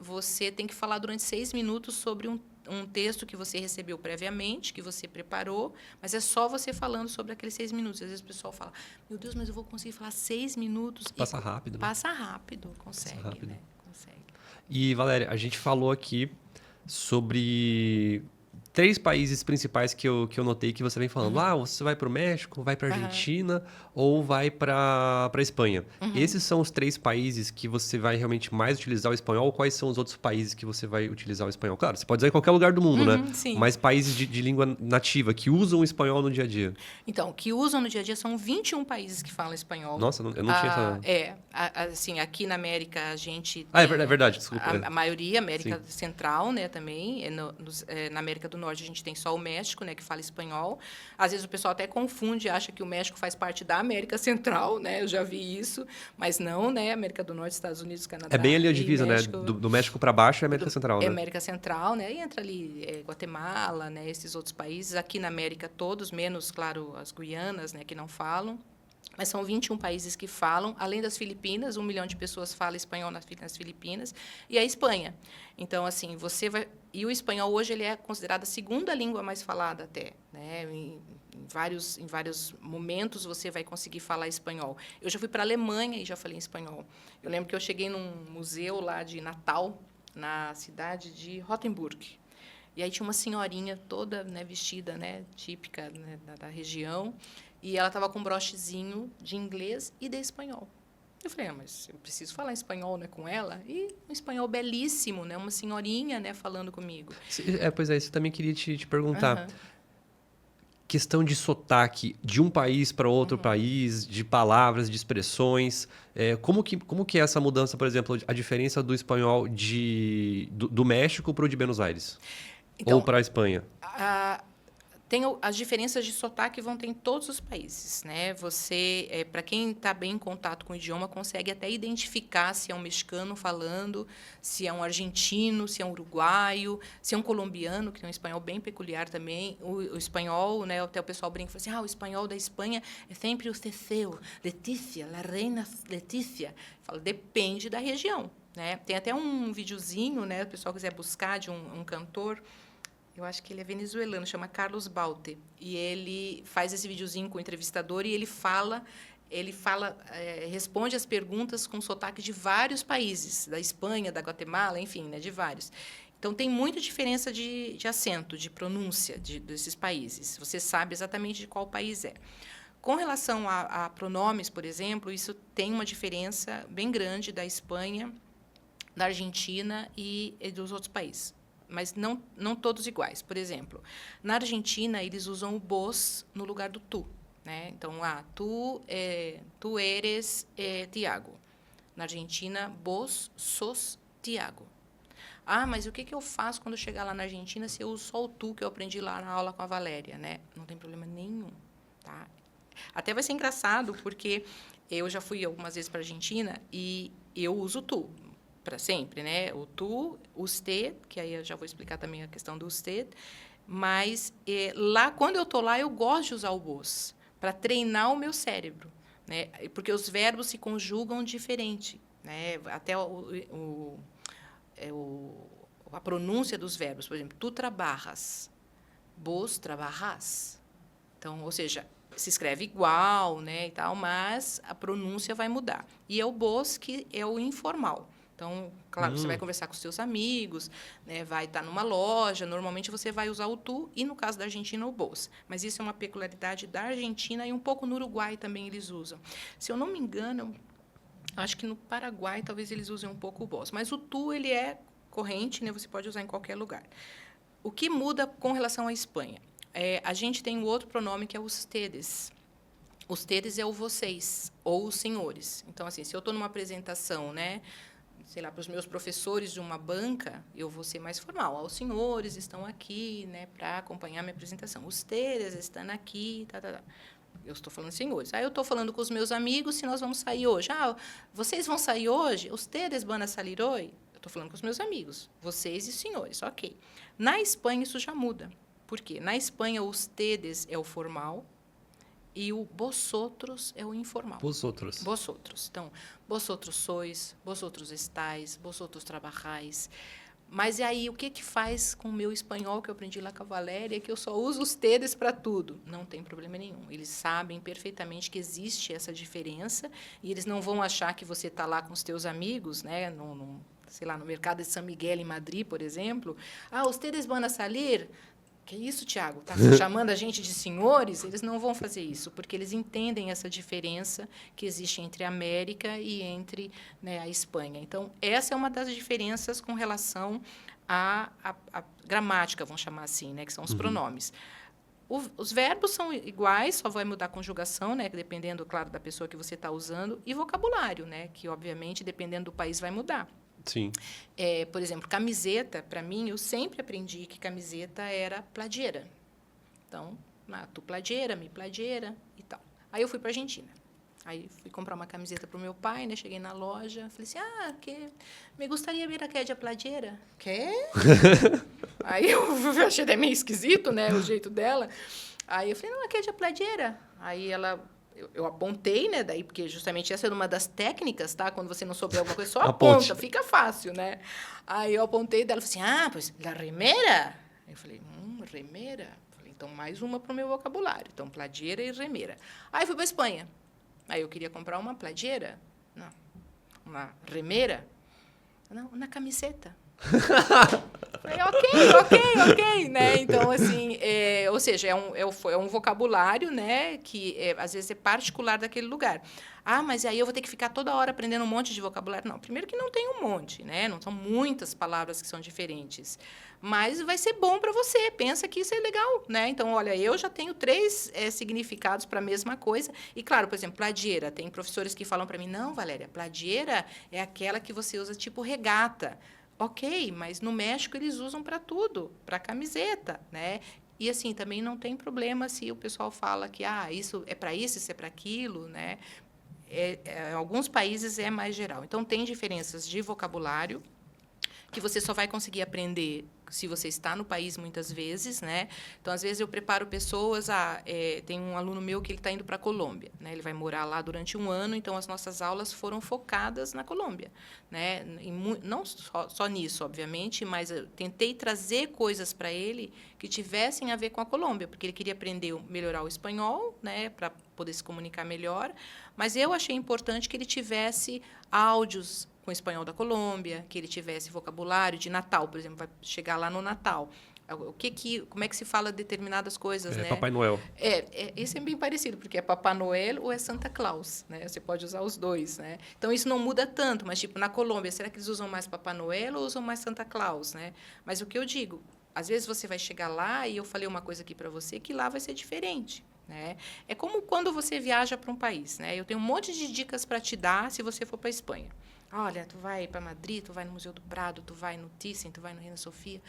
você tem que falar durante 6 minutos sobre um texto que você recebeu previamente, que você preparou, mas é só você falando sobre aqueles 6 minutos. Às vezes o pessoal fala, meu Deus, mas eu vou conseguir falar 6 minutos. Passa rápido. Passa rápido, consegue. Passa rápido. Né? Consegue. E, Valéria, a gente falou aqui sobre 3 países principais que eu notei que você vem falando. Você vai para o México, vai para a Argentina ou vai para a Espanha. Esses são os 3 países que você vai realmente mais utilizar o espanhol? Ou quais são os outros países que você vai utilizar o espanhol? Claro, você pode dizer em qualquer lugar do mundo, né? Sim. Mas países de língua nativa, que usam o espanhol no dia a dia. Então, que usam no dia a dia são 21 países que falam espanhol. Nossa, eu não tinha essa... assim, aqui na América a gente... é verdade, desculpa. A maioria, América Central, né, também. Na América do Norte a gente tem só o México, né, que fala espanhol. Às vezes o pessoal até confunde, acha que o México faz parte da América Central, né? Eu já vi isso, mas não, né? América do Norte, Estados Unidos, Canadá. É bem ali a divisa, México, né? Do México para baixo é América Central, né? É América Central, né? E entra ali Guatemala, né? Esses outros países. Aqui na América todos, menos, claro, as Guianas, né? Que não falam. Mas são 21 países que falam, além das Filipinas, 1 milhão de pessoas falam espanhol nas Filipinas, e a Espanha. Então, assim, você vai... E o espanhol hoje ele é considerado a segunda língua mais falada até. Né? Em vários momentos você vai conseguir falar espanhol. Eu já fui para a Alemanha e já falei espanhol. Eu lembro que eu cheguei num museu lá de Natal, na cidade de Rothenburg. E aí tinha uma senhorinha toda, né, vestida, né, típica, né, da região, e ela estava com um brochezinho de inglês e de espanhol. Eu falei, mas eu preciso falar espanhol, né, com ela? E um espanhol belíssimo, né, uma senhorinha, né, falando comigo. Pois é, isso eu também queria te perguntar. Questão de sotaque de um país para outro país, de palavras, de expressões. Como que é essa mudança, por exemplo, a diferença do espanhol do México para o de Buenos Aires? Então, ou para a Espanha? As diferenças de sotaque vão ter em todos os países, né? Você, para quem está bem em contato com o idioma, consegue até identificar se é um mexicano falando, se é um argentino, se é um uruguaio, se é um colombiano, que tem um espanhol bem peculiar também. O espanhol, né? Até o pessoal brinca e fala assim, o espanhol da Espanha é sempre o ceceu, Letícia, la reina Letícia. Fala, depende da região, né? Tem até um videozinho, né? O pessoal quiser buscar de um cantor. Eu acho que ele é venezuelano, chama Carlos Baute. E ele faz esse videozinho com o entrevistador e ele responde as perguntas com sotaque de vários países, da Espanha, da Guatemala, enfim, né, de vários. Então, tem muita diferença de acento, de pronúncia desses países. Você sabe exatamente de qual país é. Com relação a pronomes, por exemplo, isso tem uma diferença bem grande da Espanha, da Argentina e dos outros países. Mas não todos iguais. Por exemplo, na Argentina, eles usam o vos no lugar do tu. Né? Então, tu eres Tiago. Na Argentina, vos sos Tiago. Mas o que eu faço quando chegar lá na Argentina se eu uso só o tu que eu aprendi lá na aula com a Valéria? Né? Não tem problema nenhum. Tá? Até vai ser engraçado, porque eu já fui algumas vezes para a Argentina e eu uso tu. Para sempre, né? O tu, usted, que aí eu já vou explicar também a questão do usted, mas lá, quando eu estou lá, eu gosto de usar o vos, para treinar o meu cérebro, né? Porque os verbos se conjugam diferente, né? Até a pronúncia dos verbos, por exemplo, tu trabajas, vos trabajas. Então, ou seja, se escreve igual, né, e tal, mas a pronúncia vai mudar. E é o vos que é o informal. Então, claro, você vai conversar com os seus amigos, né, vai estar numa loja, normalmente você vai usar o tu e, no caso da Argentina, o vos. Mas isso é uma peculiaridade da Argentina e um pouco no Uruguai também eles usam. Se eu não me engano, acho que no Paraguai talvez eles usem um pouco o vos. Mas o tu, ele é corrente, né, você pode usar em qualquer lugar. O que muda com relação à Espanha? A gente tem um outro pronome que é ustedes. Ustedes é o vocês ou os senhores. Então, assim, se eu estou numa apresentação, né, sei lá, para os meus professores de uma banca, eu vou ser mais formal. Os senhores estão aqui, né, para acompanhar a minha apresentação. Ustedes estão aqui, Eu estou falando senhores. Aí eu estou falando com os meus amigos se nós vamos sair hoje. Vocês vão sair hoje? Ustedes van a salir hoy? Eu estou falando com os meus amigos. Vocês e senhores, ok. Na Espanha, isso já muda. Por quê? Na Espanha, ustedes é o formal e o vosotros é o informal. Vosotros. Vosotros. Então, vosotros sois, vosotros estáis, vosotros trabalhais. Mas e aí, o que faz com o meu espanhol que eu aprendi lá com a Valéria, que eu só uso os tedes para tudo? Não tem problema nenhum. Eles sabem perfeitamente que existe essa diferença e eles não vão achar que você está lá com os teus amigos, né, sei lá, no mercado de São Miguel, em Madrid, por exemplo. Ustedes van a salir? Que isso, Tiago? Está chamando a gente de senhores? Eles não vão fazer isso, porque eles entendem essa diferença que existe entre a América e entre, né, a Espanha. Então, essa é uma das diferenças com relação à gramática, vamos chamar assim, né, que são os pronomes. Os verbos são iguais, só vai mudar a conjugação, né, dependendo, claro, da pessoa que você está usando, e vocabulário, né, que, obviamente, dependendo do país, vai mudar. Sim. Por exemplo, camiseta, para mim, eu sempre aprendi que camiseta era plagiera. Então, tu plagiera, me plagiera e tal. Aí eu fui para a Argentina. Aí fui comprar uma camiseta para o meu pai, né? Cheguei na loja, falei assim, que me gostaria de ver aquela plagiera. Quê? Aí eu achei até meio esquisito, né, o jeito dela. Aí eu falei, não, aquela plagiera. Aí eu apontei, né, daí, porque justamente essa é uma das técnicas, tá? Quando você não souber alguma coisa, só aponta, fica fácil, né? Aí eu apontei, daí ela falou assim, pois, la remera? Eu falei, remera? Falei, então, mais uma para o meu vocabulário. Então, plagiera e remera. Aí fui para a Espanha. Aí eu queria comprar uma plagiera. Não. Uma remera? Não, uma camiseta. Falei, ok, né? Então, assim, ou seja, é um vocabulário, né, que às vezes é particular daquele lugar. Mas aí eu vou ter que ficar toda hora aprendendo um monte de vocabulário? Não, primeiro que não tem um monte, né? Não são muitas palavras que são diferentes. Mas vai ser bom para você, pensa que isso é legal, né? Então, olha, eu já tenho 3 significados para a mesma coisa. E, claro, por exemplo, plagiera. Tem professores que falam para mim, não, Valéria, plagiera é aquela que você usa tipo regata. Ok, mas no México eles usam para tudo, para camiseta, né? E, assim, também não tem problema se o pessoal fala que isso é para isso é para aquilo, né? Em alguns países é mais geral. Então, tem diferenças de vocabulário, que você só vai conseguir aprender se você está no país muitas vezes, né? Então, às vezes, eu preparo pessoas... tem um aluno meu que ele está indo para a Colômbia, né? Ele vai morar lá durante 1 ano, então, as nossas aulas foram focadas na Colômbia, né? Não só nisso, obviamente, mas eu tentei trazer coisas para ele que tivessem a ver com a Colômbia, porque ele queria aprender, melhorar o espanhol, né? Para poder se comunicar melhor, mas eu achei importante que ele tivesse áudios com o espanhol da Colômbia, que ele tivesse vocabulário de Natal, por exemplo, vai chegar lá no Natal. Como é que se fala determinadas coisas, né? Papai Noel. Isso é bem parecido, porque é Papai Noel ou é Santa Claus, né? Você pode usar os dois, né? Então, isso não muda tanto, mas, tipo, na Colômbia, será que eles usam mais Papai Noel ou usam mais Santa Claus, né? Mas o que eu digo, às vezes você vai chegar lá e eu falei uma coisa aqui para você que lá vai ser diferente, né? É como quando você viaja para um país, né? Eu tenho um monte de dicas para te dar se você for para a Espanha. Olha, tu vai para Madrid, tu vai no Museu do Prado, tu vai no Thyssen, tu vai no Reina Sofia.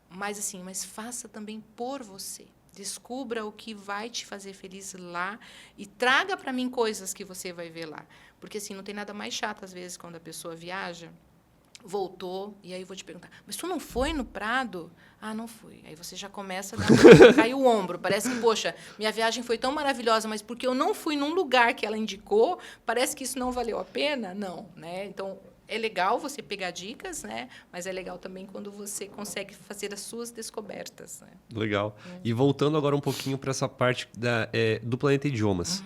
Mas faça também por você. Descubra o que vai te fazer feliz lá e traga para mim coisas que você vai ver lá. Porque, assim, não tem nada mais chato, às vezes, quando a pessoa viaja, voltou, e aí eu vou te perguntar, mas tu não foi no Prado? Não fui. Aí você já começa a cair o ombro. Parece que, poxa, minha viagem foi tão maravilhosa, mas porque eu não fui num lugar que ela indicou, parece que isso não valeu a pena? Não, né? Então, é legal você pegar dicas, né? Mas é legal também quando você consegue fazer as suas descobertas, né? Legal. E voltando agora um pouquinho para essa parte do Planeta Idiomas.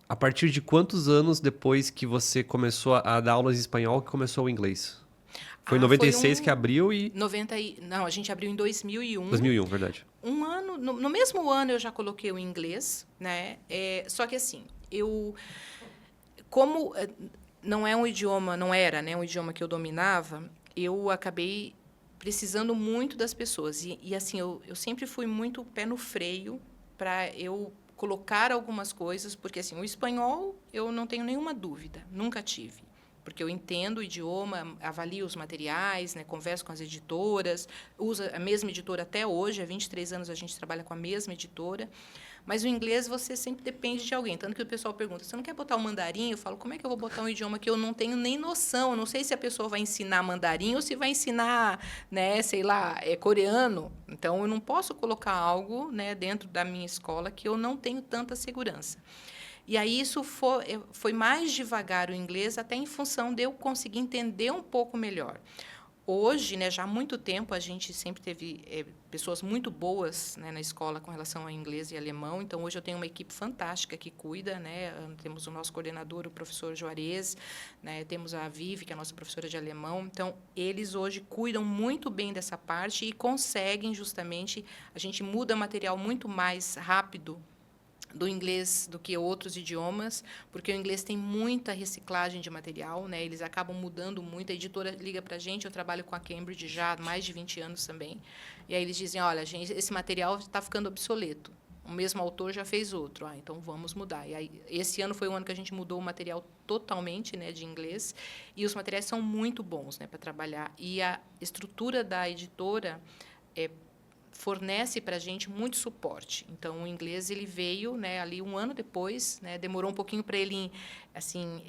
A partir de quantos anos depois que você começou a dar aulas de espanhol que começou o inglês? Foi em 96 que abriu e... Não, a gente abriu em 2001. 2001, verdade. Um ano, no mesmo ano eu já coloquei o inglês, né? Só que, assim, como não é um idioma, não era, né, um idioma que eu dominava, eu acabei precisando muito das pessoas. E assim, eu sempre fui muito pé no freio para eu colocar algumas coisas, porque, assim, o espanhol eu não tenho nenhuma dúvida, nunca tive. Porque eu entendo o idioma, avalio os materiais, né, converso com as editoras, uso a mesma editora até hoje, há 23 anos a gente trabalha com a mesma editora. Mas o inglês você sempre depende de alguém. Tanto que o pessoal pergunta, você não quer botar o mandarim? Eu falo, como é que eu vou botar um idioma que eu não tenho nem noção? Eu não sei se a pessoa vai ensinar mandarim ou se vai ensinar, né, sei lá, coreano. Então, eu não posso colocar algo, né, dentro da minha escola que eu não tenho tanta segurança. E aí isso foi mais devagar o inglês, até em função de eu conseguir entender um pouco melhor. Hoje, né, já há muito tempo, a gente sempre teve pessoas muito boas, né, na escola com relação a inglês e alemão. Então, hoje eu tenho uma equipe fantástica que cuida, né? Temos o nosso coordenador, o professor Juarez, né? Temos a Vivi, que é a nossa professora de alemão. Então, eles hoje cuidam muito bem dessa parte e conseguem, justamente, a gente muda material muito mais rápido do inglês do que outros idiomas, porque o inglês tem muita reciclagem de material, né? Eles acabam mudando muito. A editora liga para a gente, eu trabalho com a Cambridge já há mais de 20 anos também, e aí eles dizem, olha, gente, esse material está ficando obsoleto. O mesmo autor já fez outro, então vamos mudar. E aí, esse ano foi o ano que a gente mudou o material totalmente, né, de inglês, e os materiais são muito bons, né, para trabalhar. E a estrutura da editora fornece para a gente muito suporte. Então, o inglês ele veio, né, ali 1 ano depois, né, demorou um pouquinho para ele, assim,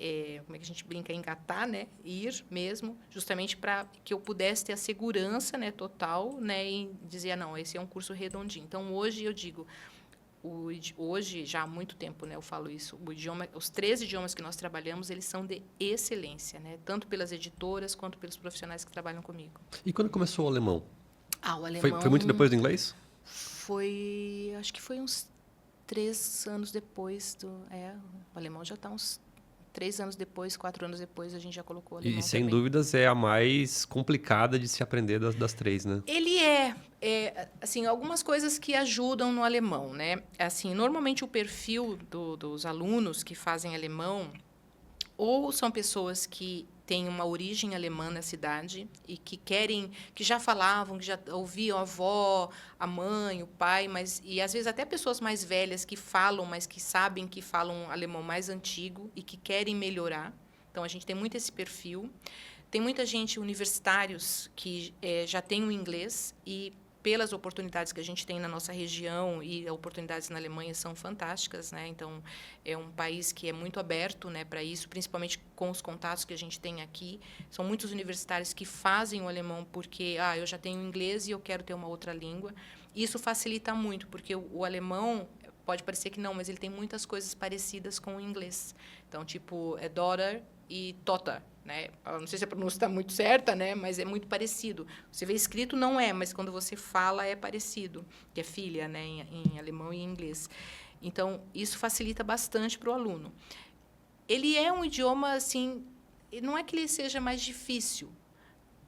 como é que a gente brinca, engatar, né, ir mesmo, justamente para que eu pudesse ter a segurança, né, total, né, e dizer, não, esse é um curso redondinho. Então, hoje eu digo, hoje, já há muito tempo, né, eu falo isso, os 3 idiomas que nós trabalhamos, eles são de excelência, né, tanto pelas editoras quanto pelos profissionais que trabalham comigo. E quando começou o alemão? O alemão... Foi muito depois do inglês? Acho que foi uns 3 anos depois do... o alemão já está uns 3 anos depois, 4 anos depois, a gente já colocou o alemão E, sem também. dúvidas, é a mais complicada de se aprender das 3, né? Ele assim, algumas coisas que ajudam no alemão, né? Assim, normalmente, o perfil dos alunos que fazem alemão ou são pessoas que têm uma origem alemã na cidade e que já falavam, que já ouviam a avó, a mãe, o pai, e às vezes até pessoas mais velhas que falam, mas que sabem que falam um alemão mais antigo e que querem melhorar. Então, a gente tem muito esse perfil. Tem muita gente, universitários, que já tem o inglês e pelas oportunidades que a gente tem na nossa região, e as oportunidades na Alemanha são fantásticas, né? Então, é um país que é muito aberto, né, para isso, principalmente com os contatos que a gente tem aqui. São muitos universitários que fazem o alemão porque eu já tenho inglês e eu quero ter uma outra língua. Isso facilita muito, porque o alemão pode parecer que não, mas ele tem muitas coisas parecidas com o inglês. Então, tipo, é daughter e Tochter, né? Eu não sei se a pronúncia está muito certa, né? Mas é muito parecido. Você vê escrito, não é, mas quando você fala é parecido, que é filha, né? Em alemão e em inglês. Então, isso facilita bastante para o aluno. Ele é um idioma, assim, não é que ele seja mais difícil,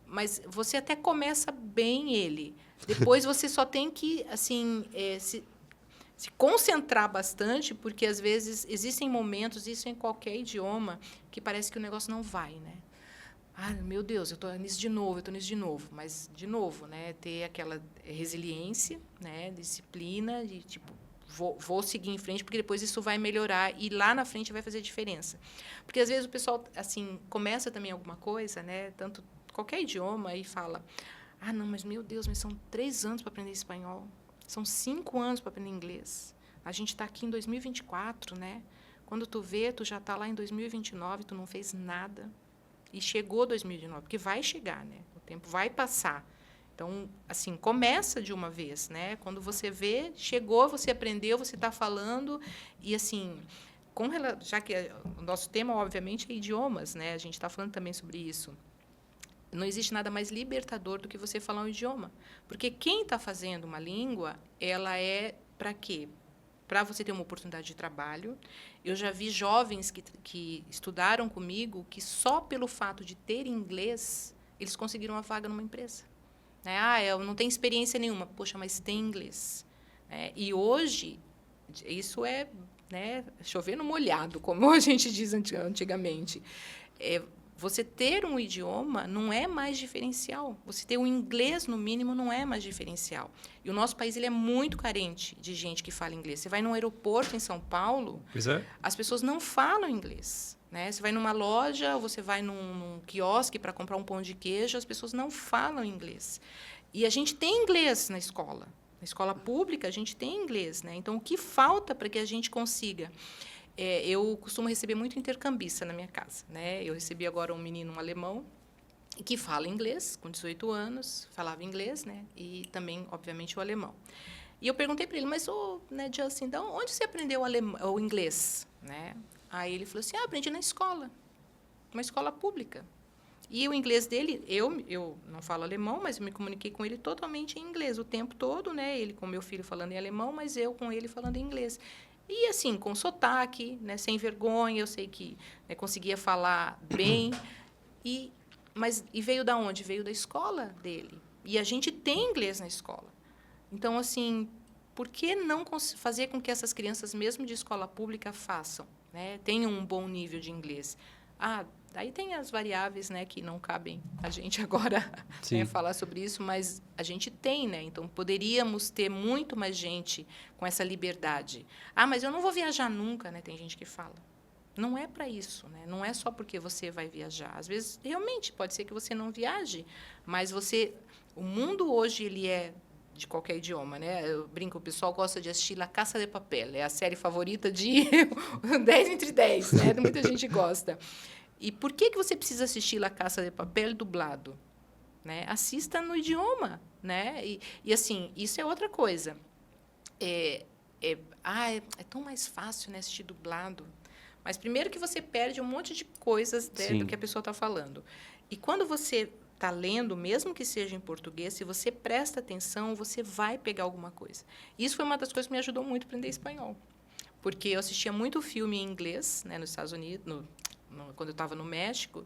mas você até começa bem ele. Depois você só tem que, assim, se concentrar bastante, porque, às vezes, existem momentos, isso em qualquer idioma, que parece que o negócio não vai, né? Meu Deus, eu estou nisso de novo, Mas, de novo, né, ter aquela resiliência, né, disciplina, de, tipo, vou seguir em frente, porque depois isso vai melhorar e lá na frente vai fazer diferença. Porque, às vezes, o pessoal, assim, começa também alguma coisa, né, tanto qualquer idioma, e fala, não, mas, meu Deus, mas são 3 anos para aprender espanhol. São 5 anos para aprender inglês. A gente está aqui em 2024, né? Quando tu vê, tu já está lá em 2029, tu não fez nada. E chegou 2029, porque vai chegar, né? O tempo vai passar. Então, assim, começa de uma vez, né? Quando você vê, chegou, você aprendeu, você está falando. E, assim, já que o nosso tema, obviamente, é idiomas, né? A gente está falando também sobre isso. Não existe nada mais libertador do que você falar um idioma. Porque quem está fazendo uma língua, ela é para quê? Para você ter uma oportunidade de trabalho. Eu já vi jovens que estudaram comigo que só pelo fato de ter inglês, eles conseguiram uma vaga numa empresa. Eu não tenho experiência nenhuma. Poxa, mas tem inglês. E hoje, isso é, né, chover no molhado, como a gente diz antigamente. Você ter um idioma não é mais diferencial. Você ter o inglês, no mínimo, não é mais diferencial. E o nosso país ele é muito carente de gente que fala inglês. Você vai num aeroporto em São Paulo, as pessoas não falam inglês. Né? Você vai numa loja, ou você vai num quiosque para comprar um pão de queijo, as pessoas não falam inglês. E a gente tem inglês na escola. Na escola pública, a gente tem inglês. Né? Então, o que falta para que a gente consiga? Eu costumo receber muito intercambista na minha casa. Né? Eu recebi agora um menino, um alemão, que fala inglês, com 18 anos, falava inglês, né? E também, obviamente, o alemão. E eu perguntei para ele, mas, né, Justin, então, onde você aprendeu o inglês? Né? Aí ele falou assim, aprendi na escola, uma escola pública. E o inglês dele, eu não falo alemão, mas eu me comuniquei com ele totalmente em inglês, o tempo todo, né? Ele com meu filho falando em alemão, mas eu com ele falando em inglês. E, assim, com sotaque, né, sem vergonha, eu sei que, né, conseguia falar bem. E veio da onde? Veio da escola dele. E a gente tem inglês na escola. Então, assim, por que não fazer com que essas crianças, mesmo de escola pública, façam? Né? Tenham um bom nível de inglês. Daí tem as variáveis, né, que não cabem a gente agora, né, falar sobre isso, mas a gente tem, né? Então, poderíamos ter muito mais gente com essa liberdade. Mas eu não vou viajar nunca, né? Tem gente que fala. Não é para isso, né? Não é só porque você vai viajar. Às vezes, realmente, pode ser que você não viaje, mas o mundo hoje ele é de qualquer idioma, né? Eu brinco, o pessoal gosta de assistir La Casa de Papel, é a série favorita de 10 entre 10, né? Muita gente gosta. E por que você precisa assistir La Casa de Papel dublado? Né? Assista no idioma, né? E assim, isso é outra coisa. É tão mais fácil, né, assistir dublado. Mas primeiro que você perde um monte de coisas, né, do que a pessoa está falando. E quando você está lendo, mesmo que seja em português, se você presta atenção, você vai pegar alguma coisa. Isso foi uma das coisas que me ajudou muito a aprender espanhol. Porque eu assistia muito filme em inglês, né, nos Estados Unidos, quando eu estava no México,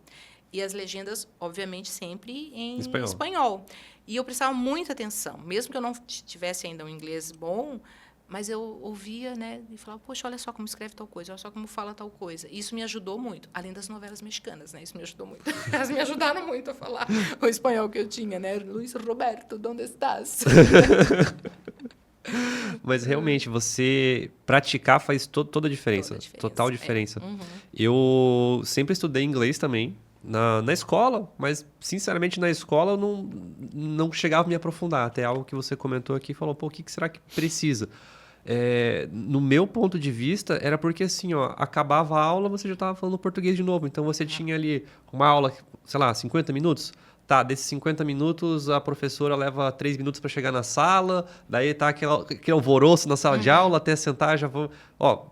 e as legendas, obviamente, sempre em espanhol. E eu prestava muita atenção. Mesmo que eu não tivesse ainda um inglês bom, mas eu ouvia, né, e falava, poxa, olha só como escreve tal coisa, olha só como fala tal coisa. Isso me ajudou muito, além das novelas mexicanas, né? Isso me ajudou muito. Elas me ajudaram muito a falar o espanhol que eu tinha, né? Luiz Roberto, onde estás? Mas, realmente, você praticar faz toda a diferença. Total diferença. Eu sempre estudei inglês também. na escola, mas, sinceramente, na escola eu não chegava a me aprofundar. Até algo que você comentou aqui, falou, pô, o que será que precisa? No meu ponto de vista, era porque, assim, ó, acabava a aula, você já estava falando português de novo. Então, você tinha ali uma aula, sei lá, 50 minutos. Tá, desses 50 minutos, a professora leva 3 minutos para chegar na sala, daí tá aquele alvoroço na sala de aula, até sentar, já vou... Ó,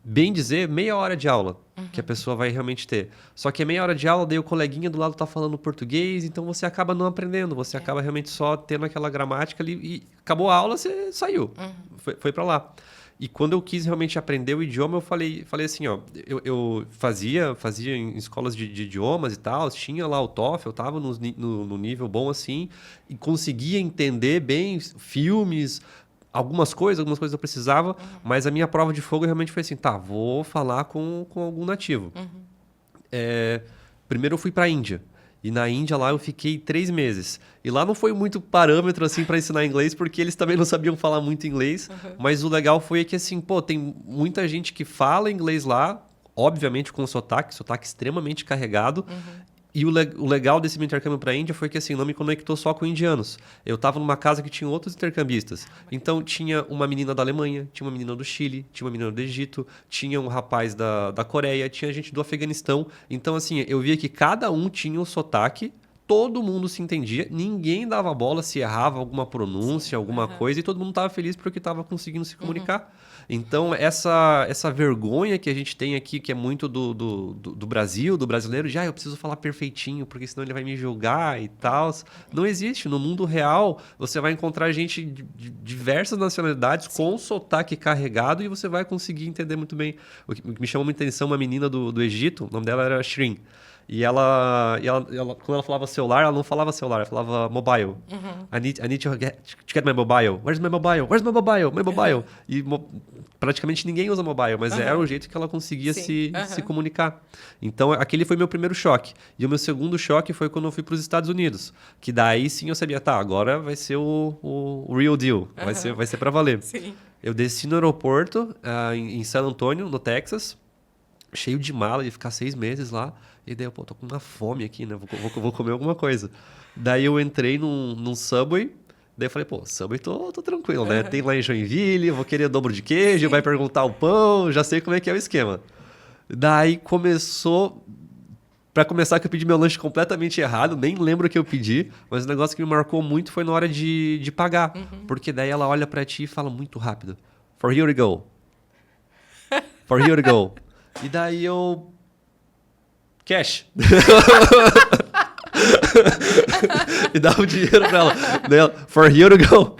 bem dizer, meia hora de aula que a pessoa vai realmente ter. Só que é meia hora de aula, daí o coleguinha do lado tá falando português, então você acaba não aprendendo, você acaba realmente só tendo aquela gramática ali e acabou a aula, você saiu, foi para lá. E quando eu quis realmente aprender o idioma, eu falei assim, ó, eu fazia em escolas de idiomas e tal, tinha lá o TOEFL, eu tava no nível bom assim, e conseguia entender bem filmes, algumas coisas eu precisava, mas a minha prova de fogo realmente foi assim, tá, vou falar com algum nativo. Primeiro eu fui para a Índia. E na Índia lá eu fiquei 3 meses. E lá não foi muito parâmetro assim para ensinar inglês, porque eles também não sabiam falar muito inglês. Mas o legal foi que assim, pô, tem muita gente que fala inglês lá, obviamente com sotaque extremamente carregado. E o legal desse meu intercâmbio para a Índia foi que assim, não me conectou só com indianos. Eu estava numa casa que tinha outros intercambistas. Então tinha uma menina da Alemanha, tinha uma menina do Chile, tinha uma menina do Egito, tinha um rapaz da Coreia, tinha gente do Afeganistão. Então assim, eu via que cada um tinha um sotaque, todo mundo se entendia, ninguém dava bola se errava alguma pronúncia, alguma coisa, e todo mundo estava feliz porque estava conseguindo se comunicar. Então, essa vergonha que a gente tem aqui, que é muito do Brasil, do brasileiro, de eu preciso falar perfeitinho, porque senão ele vai me julgar e tal. Não existe. No mundo real, você vai encontrar gente de diversas nacionalidades com sotaque carregado e você vai conseguir entender muito bem. O que me chamou muita atenção, uma menina do Egito, o nome dela era Shrin. E ela, quando ela falava celular, ela não falava celular, ela falava mobile. I need to get my mobile. Where's my mobile? Where's my mobile? My mobile. E praticamente ninguém usa mobile, mas era o jeito que ela conseguia se comunicar. Então, aquele foi meu primeiro choque. E o meu segundo choque foi quando eu fui para os Estados Unidos. Que daí sim eu sabia, tá, agora vai ser o real deal. Vai ser para valer. Sim. Eu desci no aeroporto, em San Antonio, no Texas, cheio de mala, ia ficar 6 meses lá. E daí eu, tô com uma fome aqui, né? Vou comer alguma coisa. Daí eu entrei num Subway. Daí eu falei, Subway tô tranquilo, né? Tem lá em Joinville, vou querer dobro de queijo, vai perguntar o pão, já sei como é que é o esquema. Daí começou... Pra começar, que eu pedi meu lanche completamente errado, nem lembro o que eu pedi, mas o negócio que me marcou muito foi na hora de pagar. Porque daí ela olha pra ti e fala muito rápido. For here to go. For here to go. E daí eu... Cash. E dava o dinheiro pra ela. For here to go.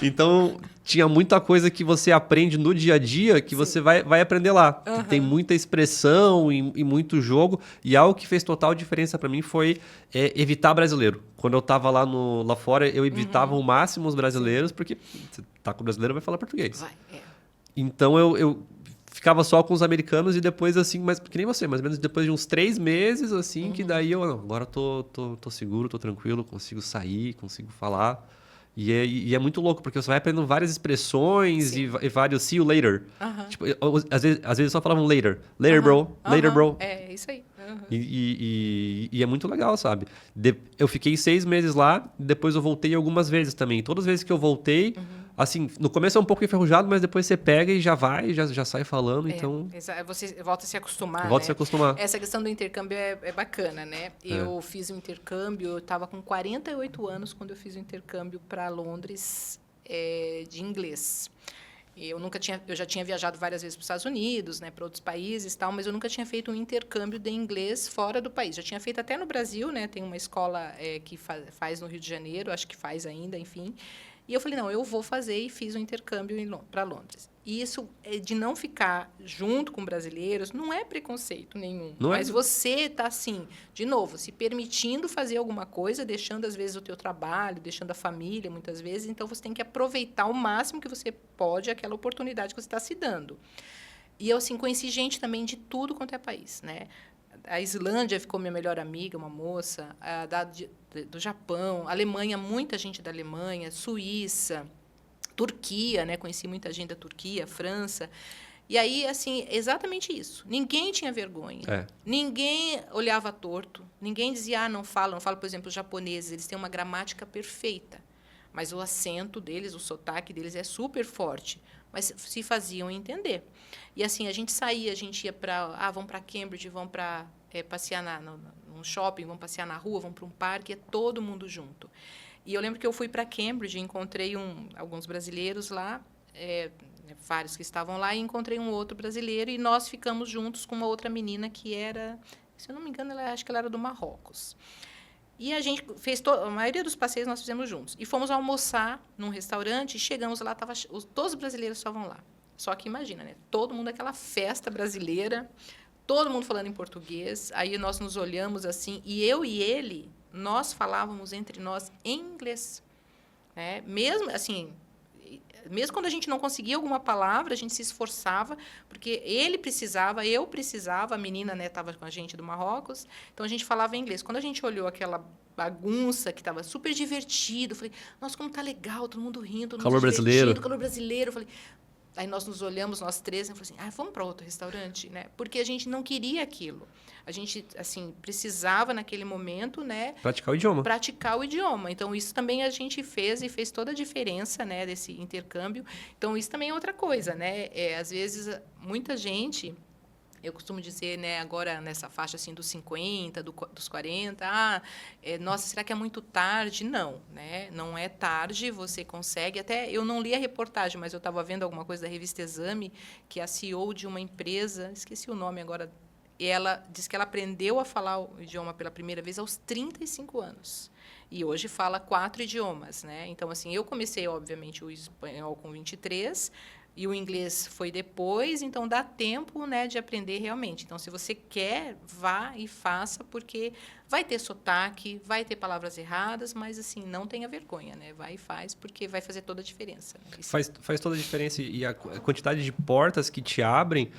Então, tinha muita coisa que você aprende no dia a dia que você vai aprender lá. Tem muita expressão e muito jogo. E algo que fez total diferença pra mim foi evitar brasileiro. Quando eu tava lá fora, eu evitava ao máximo os brasileiros, porque você tá com o brasileiro, vai falar português. Então, eu ficava só com os americanos e depois, assim, mas que nem você, mais ou menos depois de uns 3 meses, assim, que daí eu, agora tô seguro, tô tranquilo, consigo sair, consigo falar. E é muito louco, porque você vai aprendendo várias expressões e vários see you later. Tipo, às vezes só falavam later. Later, bro. Later, bro. É, isso aí. E é muito legal, sabe? Eu fiquei 6 meses lá, depois eu voltei algumas vezes também. Todas as vezes que eu voltei, assim, no começo é um pouco enferrujado, mas depois você pega e já vai, já sai falando, então... Você volta a se acostumar, Volta a se acostumar. Essa questão do intercâmbio é bacana, né? Eu fiz um intercâmbio, eu estava com 48 anos quando eu fiz o intercâmbio para Londres de inglês. Eu já tinha viajado várias vezes para os Estados Unidos, né, para outros países e tal, mas eu nunca tinha feito um intercâmbio de inglês fora do país. Já tinha feito até no Brasil, né? Tem uma escola que faz no Rio de Janeiro, acho que faz ainda, enfim. E eu falei, não, eu vou fazer, e fiz um intercâmbio para Londres. E isso de não ficar junto com brasileiros não é preconceito nenhum. Mas você está, assim, de novo, se permitindo fazer alguma coisa, deixando, às vezes, o teu trabalho, deixando a família, muitas vezes. Então, você tem que aproveitar o máximo que você pode aquela oportunidade que você está se dando. E eu, assim, conheci gente também de tudo quanto é país, né? A Islândia ficou minha melhor amiga, uma moça, do Japão, Alemanha, muita gente da Alemanha, Suíça, Turquia, né? Conheci muita gente da Turquia, França. E aí, assim, exatamente isso. Ninguém tinha vergonha. Ninguém olhava torto. Ninguém dizia, não fala. Não fala, por exemplo, os japoneses. Eles têm uma gramática perfeita. Mas o acento deles, o sotaque deles é super forte. Mas se faziam entender. E, assim, a gente saía, a gente ia para... vamos para Cambridge, vamos para passear num shopping, vamos passear na rua, vamos para um parque. É todo mundo junto. E eu lembro que eu fui para Cambridge e encontrei alguns brasileiros lá, vários que estavam lá, e encontrei um outro brasileiro, e nós ficamos juntos com uma outra menina que era, se eu não me engano, acho que ela era do Marrocos. E a gente fez a maioria dos passeios nós fizemos juntos. E fomos almoçar num restaurante, e chegamos lá, todos os brasileiros estavam lá. Só que imagina, né? Todo mundo, aquela festa brasileira, todo mundo falando em português. Aí nós nos olhamos assim, e eu e ele, nós falávamos entre nós em inglês. Né? Mesmo assim, mesmo quando a gente não conseguia alguma palavra, a gente se esforçava, porque ele precisava, eu precisava, a menina estava com a gente do Marrocos, então a gente falava em inglês. Quando a gente olhou aquela bagunça que estava super divertido, eu falei, nossa, como tá legal, todo mundo rindo, todo mundo divertido, calor brasileiro. Eu falei, aí nós nos olhamos, nós três, e falamos assim, vamos para outro restaurante, né? Porque a gente não queria aquilo. A gente, assim, precisava, naquele momento, né? Praticar o idioma. Praticar o idioma. Então, isso também a gente fez, e fez toda a diferença, né? Desse intercâmbio. Então, isso também é outra coisa, né? Às vezes, muita gente... Eu costumo dizer, né, agora nessa faixa assim, dos 50, dos 40, nossa, será que é muito tarde? Não, né? Não é tarde, você consegue. Até eu não li a reportagem, mas eu estava vendo alguma coisa da revista Exame, que a CEO de uma empresa, esqueci o nome agora, e ela disse que ela aprendeu a falar o idioma pela primeira vez aos 35 anos. E hoje fala 4 idiomas, né? Então, assim, eu comecei, obviamente, o espanhol com 23, e o inglês foi depois, então dá tempo, né, de aprender realmente. Então, se você quer, vá e faça, porque vai ter sotaque, vai ter palavras erradas, mas, assim, não tenha vergonha, né? Vai e faz, porque vai fazer toda a diferença. Né? Faz toda a diferença. E a quantidade de portas que te abrem,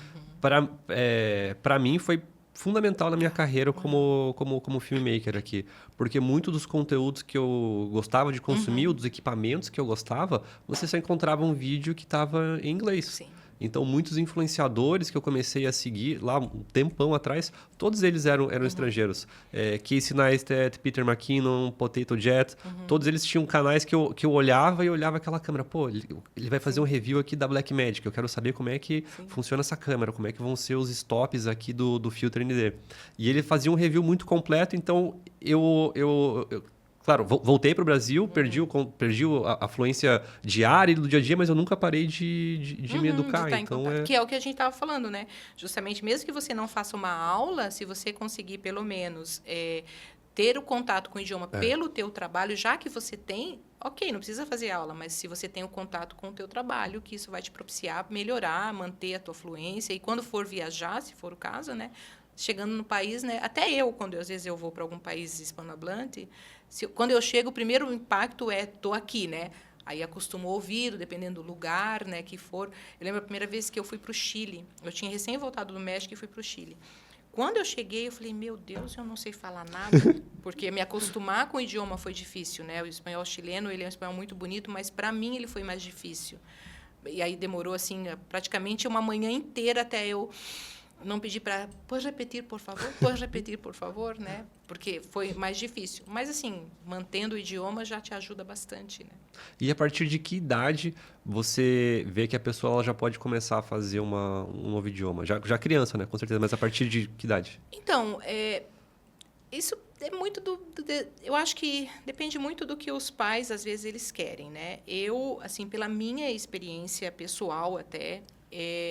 para mim, foi fundamental na minha carreira como filmmaker aqui. Porque muito dos conteúdos que eu gostava de consumir, dos equipamentos que eu gostava, você só encontrava um vídeo que estava em inglês. Sim. Então, muitos influenciadores que eu comecei a seguir lá um tempão atrás, todos eles eram estrangeiros. Casey Neistat, Peter McKinnon, Potato Jet, todos eles tinham canais que eu olhava e olhava aquela câmera. Pô, ele vai fazer um review aqui da Blackmagic. Eu quero saber como é que funciona essa câmera, como é que vão ser os stops aqui do filtro ND. E ele fazia um review muito completo, então claro, voltei para o Brasil, perdi a fluência diária do dia a dia, mas eu nunca parei de me educar. Então que é o que a gente estava falando, né? Justamente, mesmo que você não faça uma aula, se você conseguir, pelo menos, ter o contato com o idioma pelo teu trabalho, já que você tem, ok, não precisa fazer aula, mas se você tem o contato com o teu trabalho, que isso vai te propiciar melhorar, manter a tua fluência. E quando for viajar, se for o caso, né? Chegando no país, né? Até eu, às vezes eu vou para algum país hispanohablante, quando eu chego, o primeiro impacto estou aqui, né? Aí acostumo o ouvido, dependendo do lugar, né, que for. Eu lembro a primeira vez que eu fui para o Chile. Eu tinha recém voltado do México e fui para o Chile. Quando eu cheguei, eu falei, meu Deus, eu não sei falar nada, porque me acostumar com o idioma foi difícil, né? O espanhol chileno, ele é um espanhol muito bonito, mas para mim ele foi mais difícil. E aí demorou assim praticamente uma manhã inteira até eu não pedir para, pode repetir, por favor, né? Porque foi mais difícil. Mas, assim, mantendo o idioma já te ajuda bastante, né? E a partir de que idade você vê que a pessoa ela já pode começar a fazer um novo idioma? Já criança, né? Com certeza, mas a partir de que idade? Então, isso é muito eu acho que depende muito do que os pais, às vezes, eles querem, né? Eu, assim, pela minha experiência pessoal até,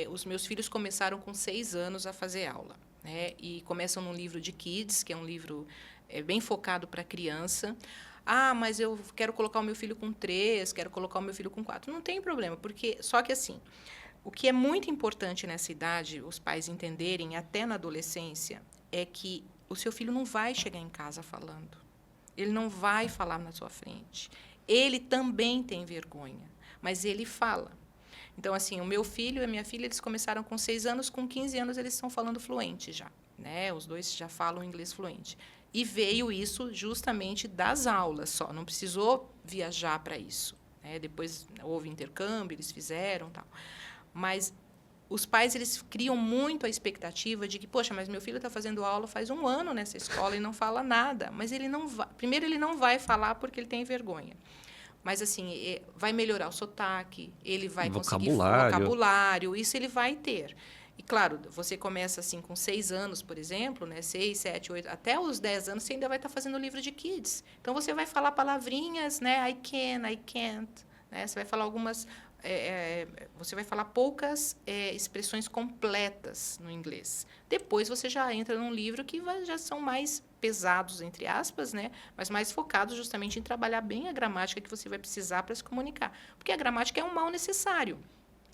os meus filhos começaram com 6 anos a fazer aula, né? E começam num livro de kids, que é um livro bem focado para criança. Mas eu quero colocar o meu filho com 3, quero colocar o meu filho com 4. Não tem problema, porque só que assim, o que é muito importante nessa idade, os pais entenderem, até na adolescência, é que o seu filho não vai chegar em casa falando. Ele não vai falar na sua frente. Ele também tem vergonha, mas ele fala. Então, assim, o meu filho e a minha filha, eles começaram com 6 anos, com 15 anos eles estão falando fluente já, né? Os dois já falam inglês fluente. E veio isso justamente das aulas só, não precisou viajar para isso, né? Depois houve intercâmbio, eles fizeram, tal. Mas os pais eles criam muito a expectativa de que, poxa, mas meu filho está fazendo aula faz 1 ano nessa escola e não fala nada. Mas ele não vai. Primeiro, ele não vai falar porque ele tem vergonha. Mas, assim, vai melhorar o sotaque, ele vai conseguir vocabulário, isso ele vai ter. E, claro, você começa assim com 6 anos, por exemplo, né? 6, 7, 8, até os 10 anos você ainda vai estar fazendo livro de kids. Então, você vai falar palavrinhas, né? I can, I can't. Né? Você vai falar algumas... você vai falar poucas expressões completas no inglês. Depois você já entra num livro que já são mais pesados, entre aspas, né? Mas mais focados justamente em trabalhar bem a gramática que você vai precisar para se comunicar. Porque a gramática é um mal necessário.